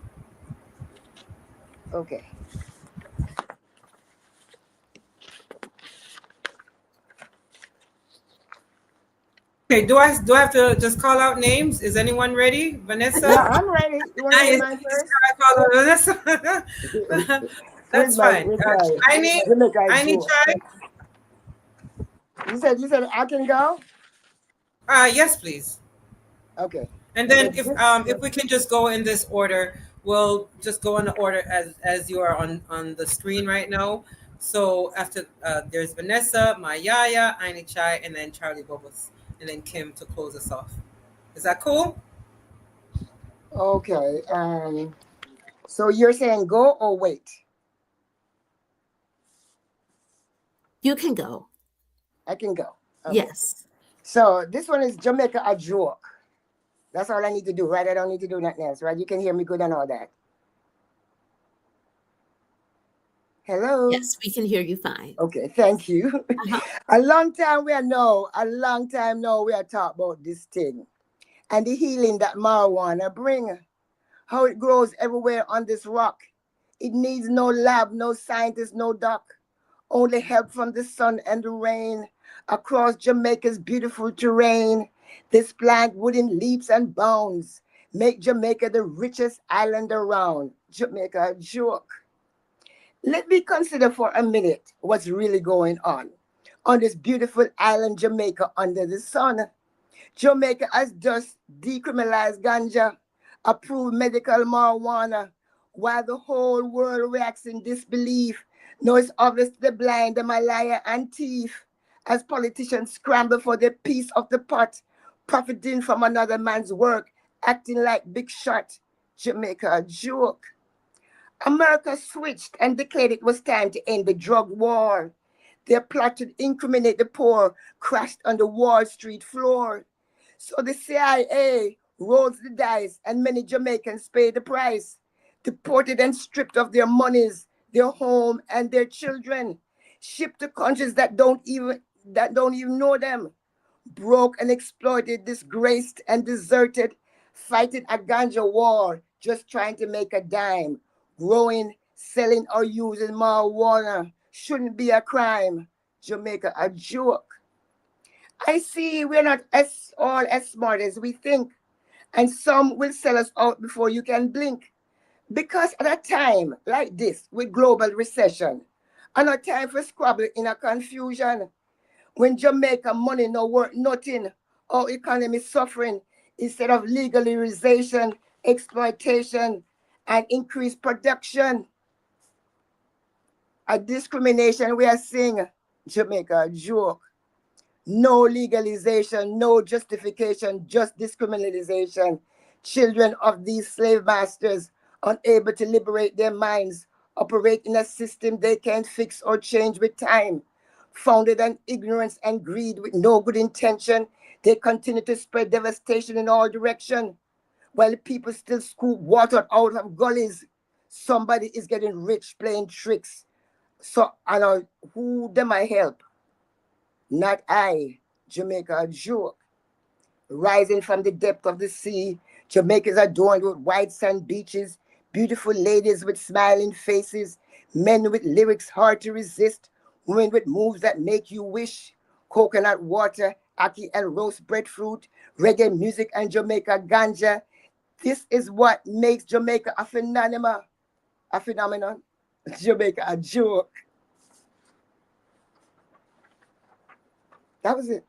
Okay. Okay. Do I have to just call out names? Is anyone ready? Yeah, Vanessa? I'm ready. You want to hear mine first? I call out Vanessa. Where's That's my fine. reply? Jamaica I need Joe. try. You said I can go? Yes, please. Okay. And Okay. then if we can just go in this order, we'll just go in the order as you are on the screen right now. So after there's Vanessa, Mayaya, Aini Chai, and then Charlie Bubbles, and then Kim to close us off. Is that cool? Okay. So you're saying go or wait? You can go. I can go. Okay. Yes. So this one is Jamaica a joke. That's all I need to do, right? I don't need to do nothing else, right? You can hear me good and all that. Hello? Yes, we can hear you fine. Okay, thank you. Uh-huh. A long time now we are talking about this thing and the healing that marijuana bring, how it grows everywhere on this rock. It needs no lab, no scientist, no doc, only help from the sun and the rain. Across Jamaica's beautiful terrain, this plant within leaps and bounds make Jamaica the richest island around. Jamaica a joke. Let me consider for a minute what's really going on this beautiful island Jamaica under the sun. Jamaica has just decriminalized ganja, approved medical marijuana, while the whole world reacts in disbelief. Now it's obvious to the blind, the Malaya, and thief, as politicians scramble for the piece of the pot, profiting from another man's work, acting like big shot. Jamaica a joke. America switched and declared it was time to end the drug war. Their plot to incriminate the poor crashed on the Wall Street floor. So the CIA rolls the dice and many Jamaicans pay the price. Deported and stripped of their monies, their home, and their children. Shipped to countries that don't even know them. Broke and exploited, disgraced and deserted, fighting a ganja war, just trying to make a dime. Growing, selling, or using marijuana shouldn't be a crime. Jamaica a joke. I see we're not all as smart as we think, and some will sell us out before you can blink. Because at a time like this, with global recession, and a time for squabble in a confusion, when Jamaica money no worth nothing, our economy suffering, instead of legalization, exploitation, and increased production, a discrimination we are seeing. Jamaica a joke. No legalization, no justification, just discriminalization. Children of these slave masters, unable to liberate their minds, operate in a system they can't fix or change with time. Founded on ignorance and greed with no good intention, they continue to spread devastation in all directions. While the people still scoop water out of gullies, somebody is getting rich playing tricks. So I know who them I help. Not I. Jamaica a joke. Rising from the depth of the sea, Jamaica is adorned with white sand beaches, beautiful ladies with smiling faces, men with lyrics hard to resist, women with moves that make you wish, coconut water, ackee and roast breadfruit, reggae music and Jamaica ganja. This is what makes Jamaica a phenomenon. A phenomenon. Jamaica a joke. That was it.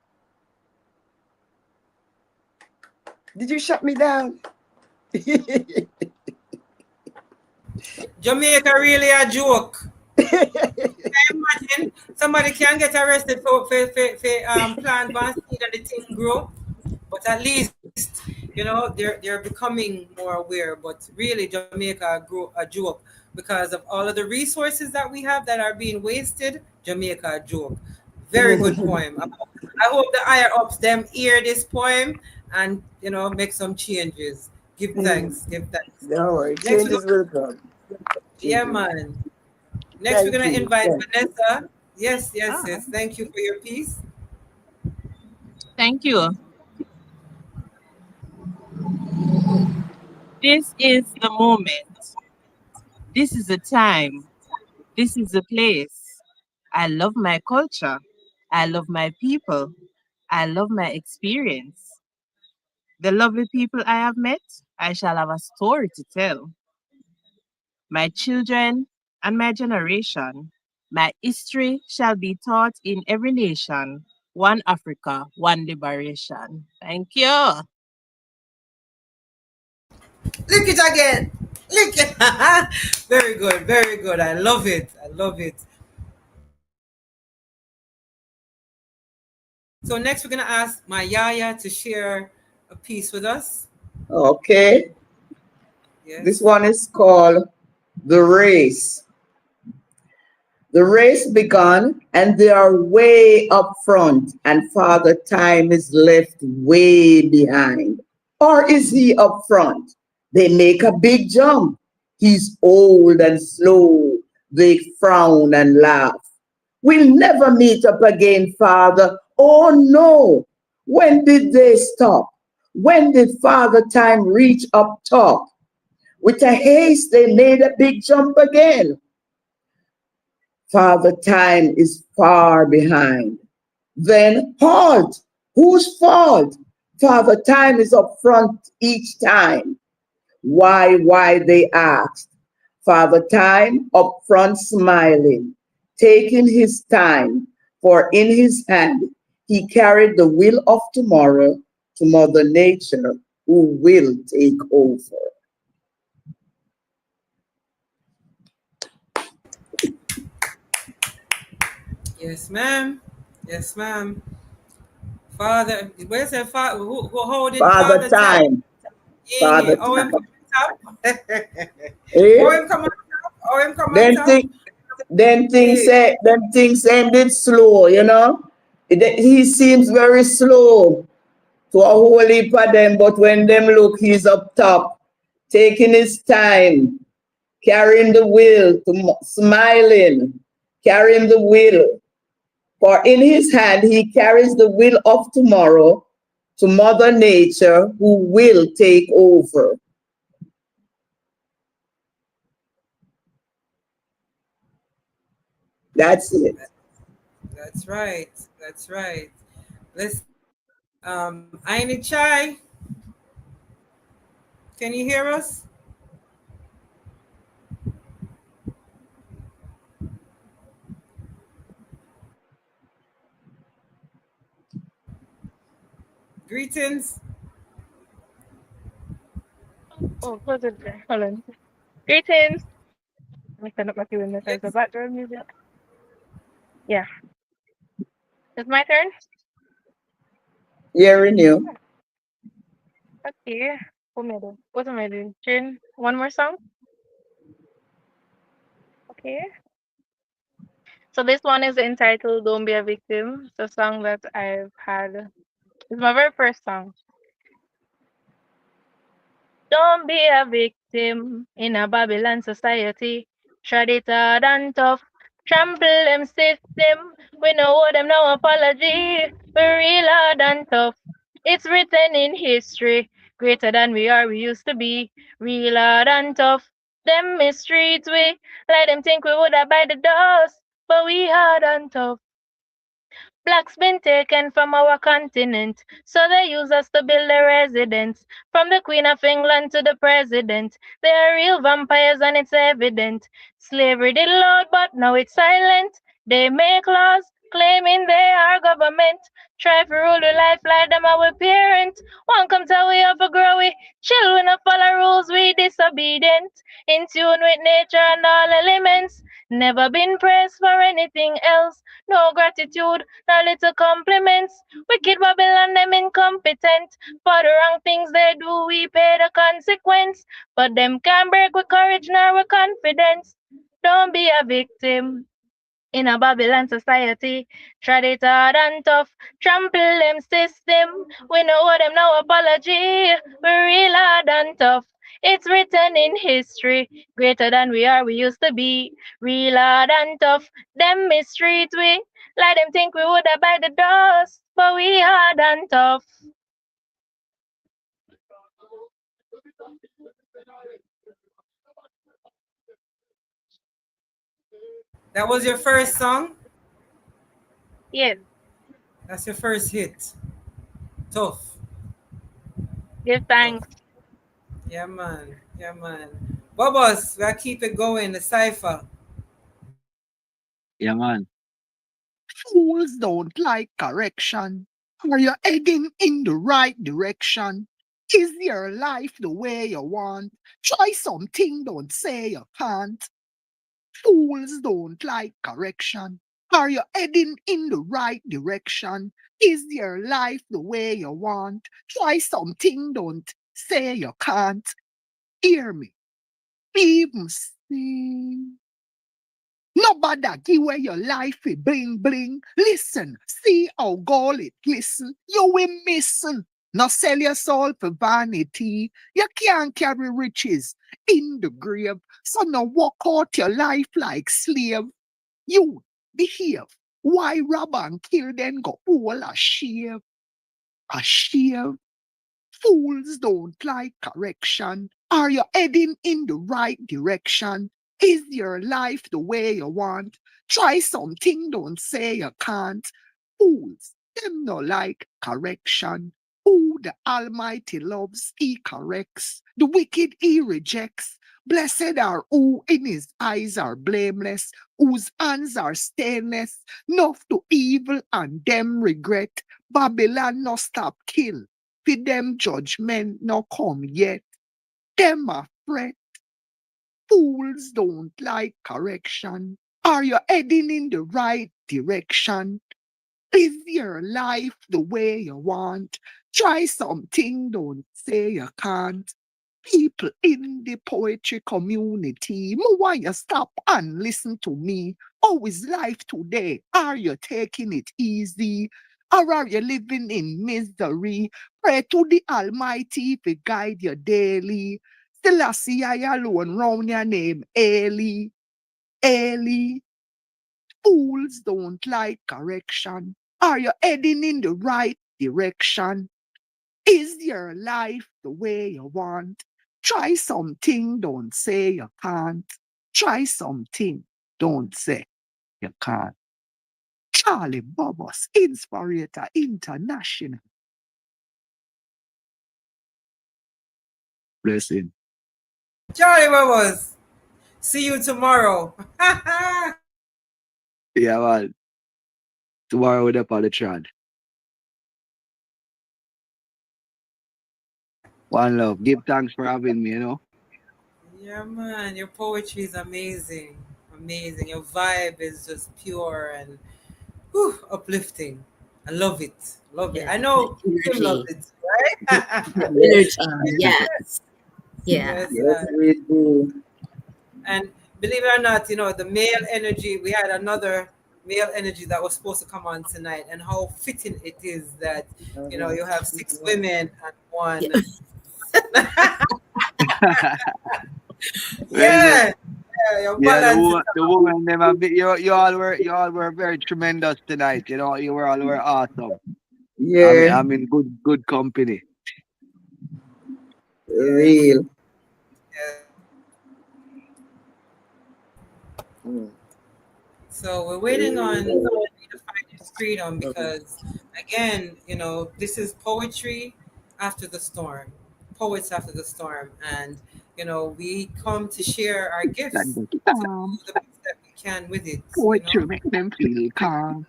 Did you shut me down? Jamaica really a joke. Imagine somebody can get arrested for plant van seed and the thing grow, but at least they're becoming more aware. But really, Jamaica grew a joke because of all of the resources that we have that are being wasted. Jamaica a joke. Very good poem. I hope the higher ups them hear this poem and make some changes. Give thanks. Give thanks. Don't worry, Next we're changes gonna will come. yeah Changes. man. Next we're Thank gonna you. invite Thank Vanessa. Yes, yes, Ah, yes. Thank you for your piece. thank you. This is the moment. This is the time. This is the place. I love my culture. I love my people. I love my experience. The lovely people I have met, I shall have a story to tell. My children and my generation, my history shall be taught in every nation. One Africa, one liberation. Thank you. Lick it again. Lick it. Very good. Very good. I love it. I love it. So next we're gonna ask my Yaya to share a piece with us. Okay. This Yes. one is called The Race. The race begun, and they are way up front, and Father Time is left way behind. Or is he up front? They make a big jump. He's old and slow. They frown and laugh. We'll never meet up again, Father. Oh no! When did they stop? When did Father Time reach up top? With a haste, they made a big jump again. Father Time is far behind. Then halt! Whose fault? Father Time is up front each time. Why, they asked. Father Time up front smiling, taking his time, for in his hand he carried the will of tomorrow to Mother Nature, who will take over. Yes, ma'am. Yes, ma'am. Father, where's that father? How did Father Father Time? Time, Yeah. Father Oh, him come Time. on top. Oh, Eh? him come on top. Oh, him come on Then top. think then things Yeah. say them things him did slow, you know. He seems very slow to a whole heap of them, but when them look, he's up top, taking his time, carrying the wheel, smiling, carrying the wheel. For in his hand he carries the wheel of tomorrow to Mother Nature, who will take over. That's it. That's right. That's right. Listen, Aini Chai, can you hear us? Greetings. Oh, close it there. Hold on. Greetings. Let me turn up my queuing because the Yes. background music. Yeah. It's my turn? Hearing you. Okay. What am I doing? Tune one more song? Okay. So this one is entitled Don't Be a Victim. It's a song that I've had. It's my very first song. Don't be a victim in a Babylon society. Tread it hard and tough. Trample them system. We know owe them no apology. We're real hard and tough. It's written in history. Greater than we are, we used to be. Real hard and tough. Them mistreat we. Let them think we would have by the dust. But we hard and tough. Blacks been taken from our continent, so they use us to build their residence. From the Queen of England to the President, they are real vampires and it's evident. Slavery did loud, but now it's silent. They make laws, claiming they are government. Try to rule the life like them our parent. One come tell we have to grow we. Chill we not follow rules, we disobedient. In tune with nature and all elements. Never been praised for anything else. No gratitude, no little compliments. Wicked Babylon, them incompetent. For the wrong things they do, we pay the consequence. But them can't break with courage nor with confidence. Don't be a victim in a Babylon society. Tread it hard and tough, trample them system. We know owe them no apology. We real hard and tough. It's written in history. Greater than we are, we used to be. Real hard and tough. Them mistreat we. Like them think we would have bite the dust. But we hard and tough. That was your first song? Yes, That's your first hit. Tough. give thanks. Yeah, man. Yeah, man. Bubbles, we keep it going, the cipher. Yeah, man. Fools don't like correction. Are you heading in the right direction? Is your life the way you want? Try something, don't say you can't. Fools don't like correction. Are you heading in the right direction? Is your life the way you want? Try something, don't say you can't. Hear me, even sing. Nobody give away your life with bling bling. Listen, see how gold it glisten. You will missing. Not sell your soul for vanity. You can't carry riches in the grave. So now walk out your life like slave. You behave. Why rob and kill then go all a shave? A shave. Fools don't like correction. Are you heading in the right direction? Is your life the way you want? Try something, don't say you can't. Fools, them no like correction. Who the Almighty loves, he corrects. The wicked he rejects. Blessed are who in his eyes are blameless, whose hands are stainless, enough to evil and them regret. Babylon no stop kill. For them judgment no come yet. Them a fret. Fools don't like correction. Are you heading in the right direction? Is your life the way you want? Try something, don't say you can't. People in the poetry community, me want you stop and listen to me. How is life today? Are you taking it easy? Or are you living in misery? Pray to the Almighty to guide you daily. Still I see I alone round your name, Eli. Eli. Fools don't like correction. Are you heading in the right direction? Is your life the way you want? Try something, don't say you can't. Try something, don't say you can't. Charlie Bobos, Inspirator International. Blessing. Charlie Bubbles, see you tomorrow. Yeah, man. Tomorrow with up on the trad. One love. Give thanks for having me, you know. Yeah, man, your poetry is amazing. Amazing. Your vibe is just pure and uplifting. I love it. Love it. Yeah, I know the Kim loves energy. it, right? Yes, Energy. Yes. Yeah. Yes, yes, we do. and believe it or not, the male energy, we had another male energy that was supposed to come on tonight, and how fitting it is that, you have 6 women and one. Listen, Yeah. Yeah, your yeah, balance. the woman them a bit, you all were very tremendous tonight. You know, you all were awesome. Yeah, I'm in good company. Yes. real. Yes. Mm. So we're waiting on somebody to find his freedom because, again, this is poetry after the storm, poets after the storm, and we come to share our Like gifts, the to calm, do the best that we can with it. poetry make them feel calm.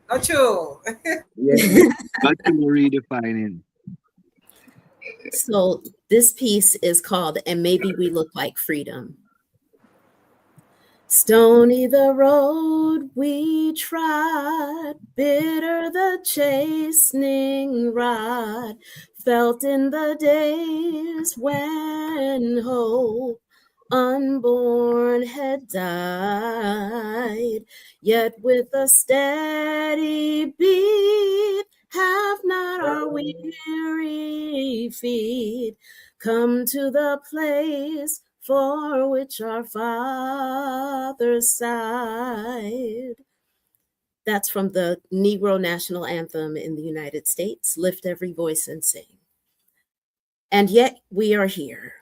Not true. Yes, Got to redefining. So this piece is called And Maybe We Look Like Freedom. Stony the road we trod, bitter the chastening rod, felt in the days when hope unborn had died. Yet with a steady beat, have not our weary feet come to the place for which our fathers sighed. That's from the Negro National Anthem in the United States. Lift every voice and sing. And yet we are here,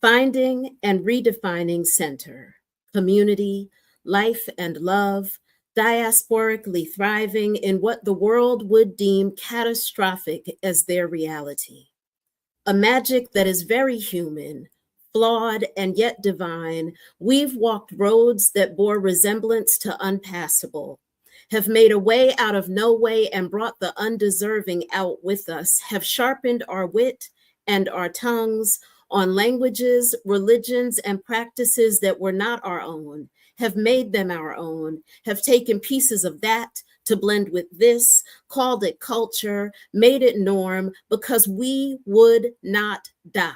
finding and redefining center, community, life and love, diasporically thriving in what the world would deem catastrophic as their reality. A magic that is very human, flawed and yet divine. We've walked roads that bore resemblance to unpassable, have made a way out of no way and brought the undeserving out with us, have sharpened our wit and our tongues on languages, religions, and practices that were not our own, have made them our own, have taken pieces of that to blend with this, called it culture, made it norm, because we would not die,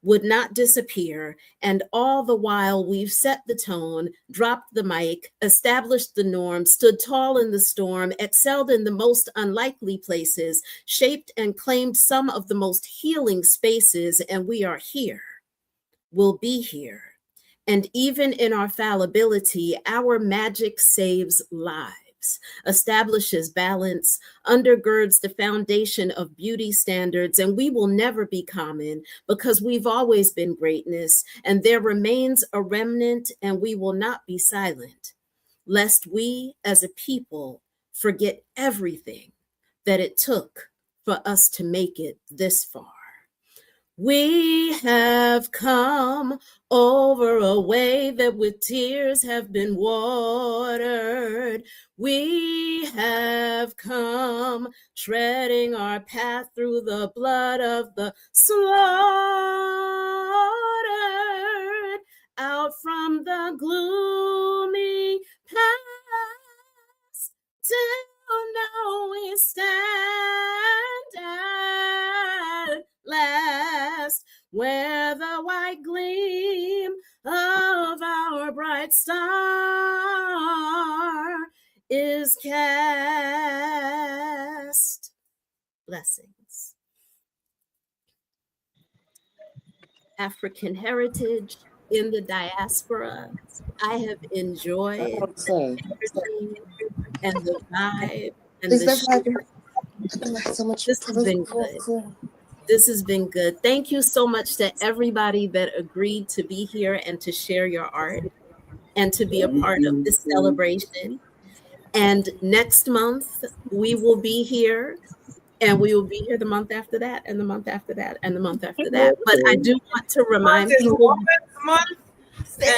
would not disappear. And all the while we've set the tone, dropped the mic, established the norm, stood tall in the storm, excelled in the most unlikely places, shaped and claimed some of the most healing spaces, and we are here, we'll be here. And even in our fallibility, our magic saves lives, establishes balance, undergirds the foundation of beauty standards, and we will never be common because we've always been greatness, and there remains a remnant, and we will not be silent, lest we as a people forget everything that it took for us to make it this far. We have come over a way that with tears have been watered. We have come treading our path through the blood of the slaughtered, out from the gloomy past, till now we stand at last, where the white gleam of our bright star is cast. Blessings. African heritage in the diaspora. I have enjoyed the energy and the vibe and the share. This has been good. This has been good. Thank you so much to everybody that agreed to be here and to share your art and to be a part of this celebration. And next month, we will be here, and we will be here the month after that, and the month after that, and the month after that. But I do want to remind people. Women's Month.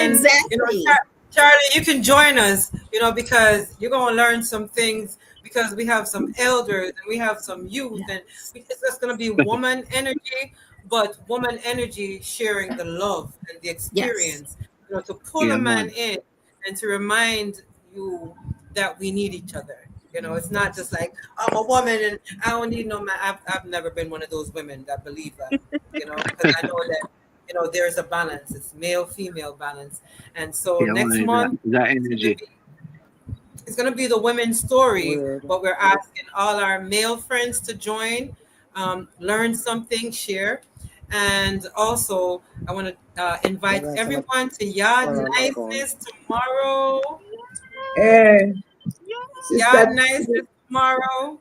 And, exactly. Charlie, you can join us, because you're going to learn some things, because we have some elders and we have some youth, and it's just going to be woman energy, but woman energy sharing the love and the experience, to pull a man in and to remind you that we need each other. It's not just like, I'm a woman and I don't need no man. I've never been one of those women that believe that, because I know that, there's a balance. It's male, female balance. And so next month, that energy. It's going to be the women's story, but we're asking all our male friends to join, learn something, share. And also, I want to invite everyone to Yard Niceness tomorrow. Yard Niceness tomorrow.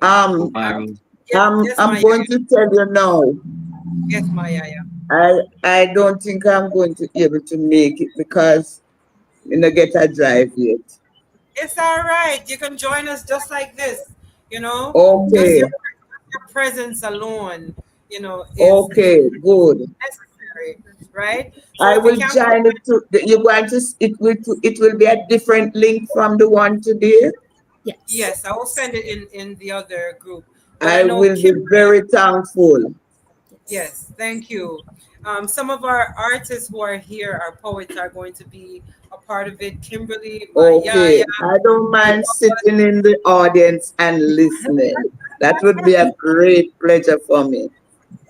I'm going to tell you now. Yes, Maya. I don't think I'm going to be able to make it because I don't get a drive yet. It's all right. You can join us just like this, Okay. Just your presence alone, is okay, good. Necessary, right? So I will join it. You're going to. It will be a different link from the one today. Yes. Yes, I will send it in the other group. I will be very thankful. Yes, thank you. Some of our artists who are here, our poets, are going to be a part of it. Kimberly, my Okay, yaya, I don't my mind sitting in the audience and listening. That would be a great pleasure for me.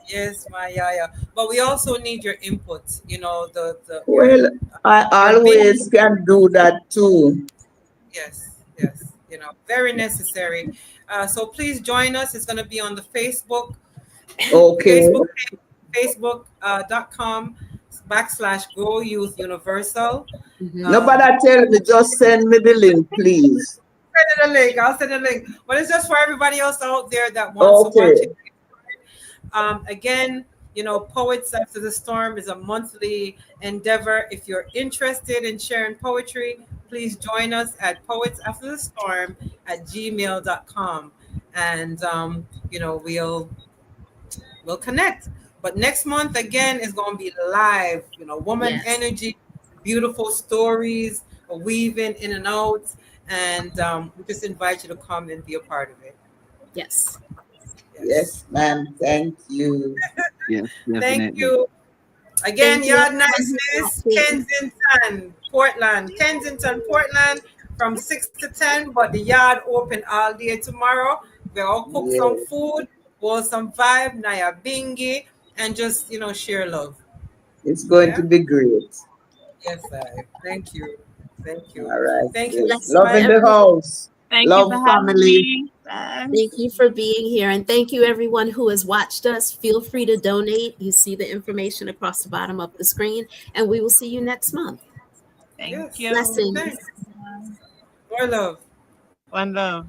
yes, my yaya. But we also need your input. You know, the Well, I your big always can do that too. yes, yes. You know, very necessary. So please join us. It's going to be on the Facebook, Okay. Facebook facebook.com/ Grow Youth Universal. Mhm. Nobody Um, tell me, just send me the link, please. send the link. I'll send the link. But it's just for everybody else out there that wants to Okay. watch it. Again, you know, Poets After the Storm is a monthly endeavor. If you're interested in sharing poetry, please join us at poetsafterthestorm@gmail.com. And, you know, we'll connect. But next month, again, is going to be live, you know, woman Yes. energy, beautiful stories, weaving in and out. And we just invite you to come and be a part of it. Yes. Yes. Yes, ma'am. Thank you. Yes, Thank definitely. you. Again, Thank you, Yard everyone who's Niceness, watching. Kensington, Portland. Kensington, Portland from 6 to 10, but the yard open all day tomorrow. We'll all cook some Yeah, food, boil some vibe, Naya Bingi, and just, you know, share love. it's going to Yeah? be great. Yes, I. Thank you. Thank you. All right, Thank you, sis. Miss Love Blessings, in Maya. the everyone. house. Thank you Love for having family. me. Bye. Thank you for being here. And thank you, everyone who has watched us. Feel free to donate. You see the information across the bottom of the screen. And we will see you next month. Thank Yes. you. Thanks. Blessings. More love. One love.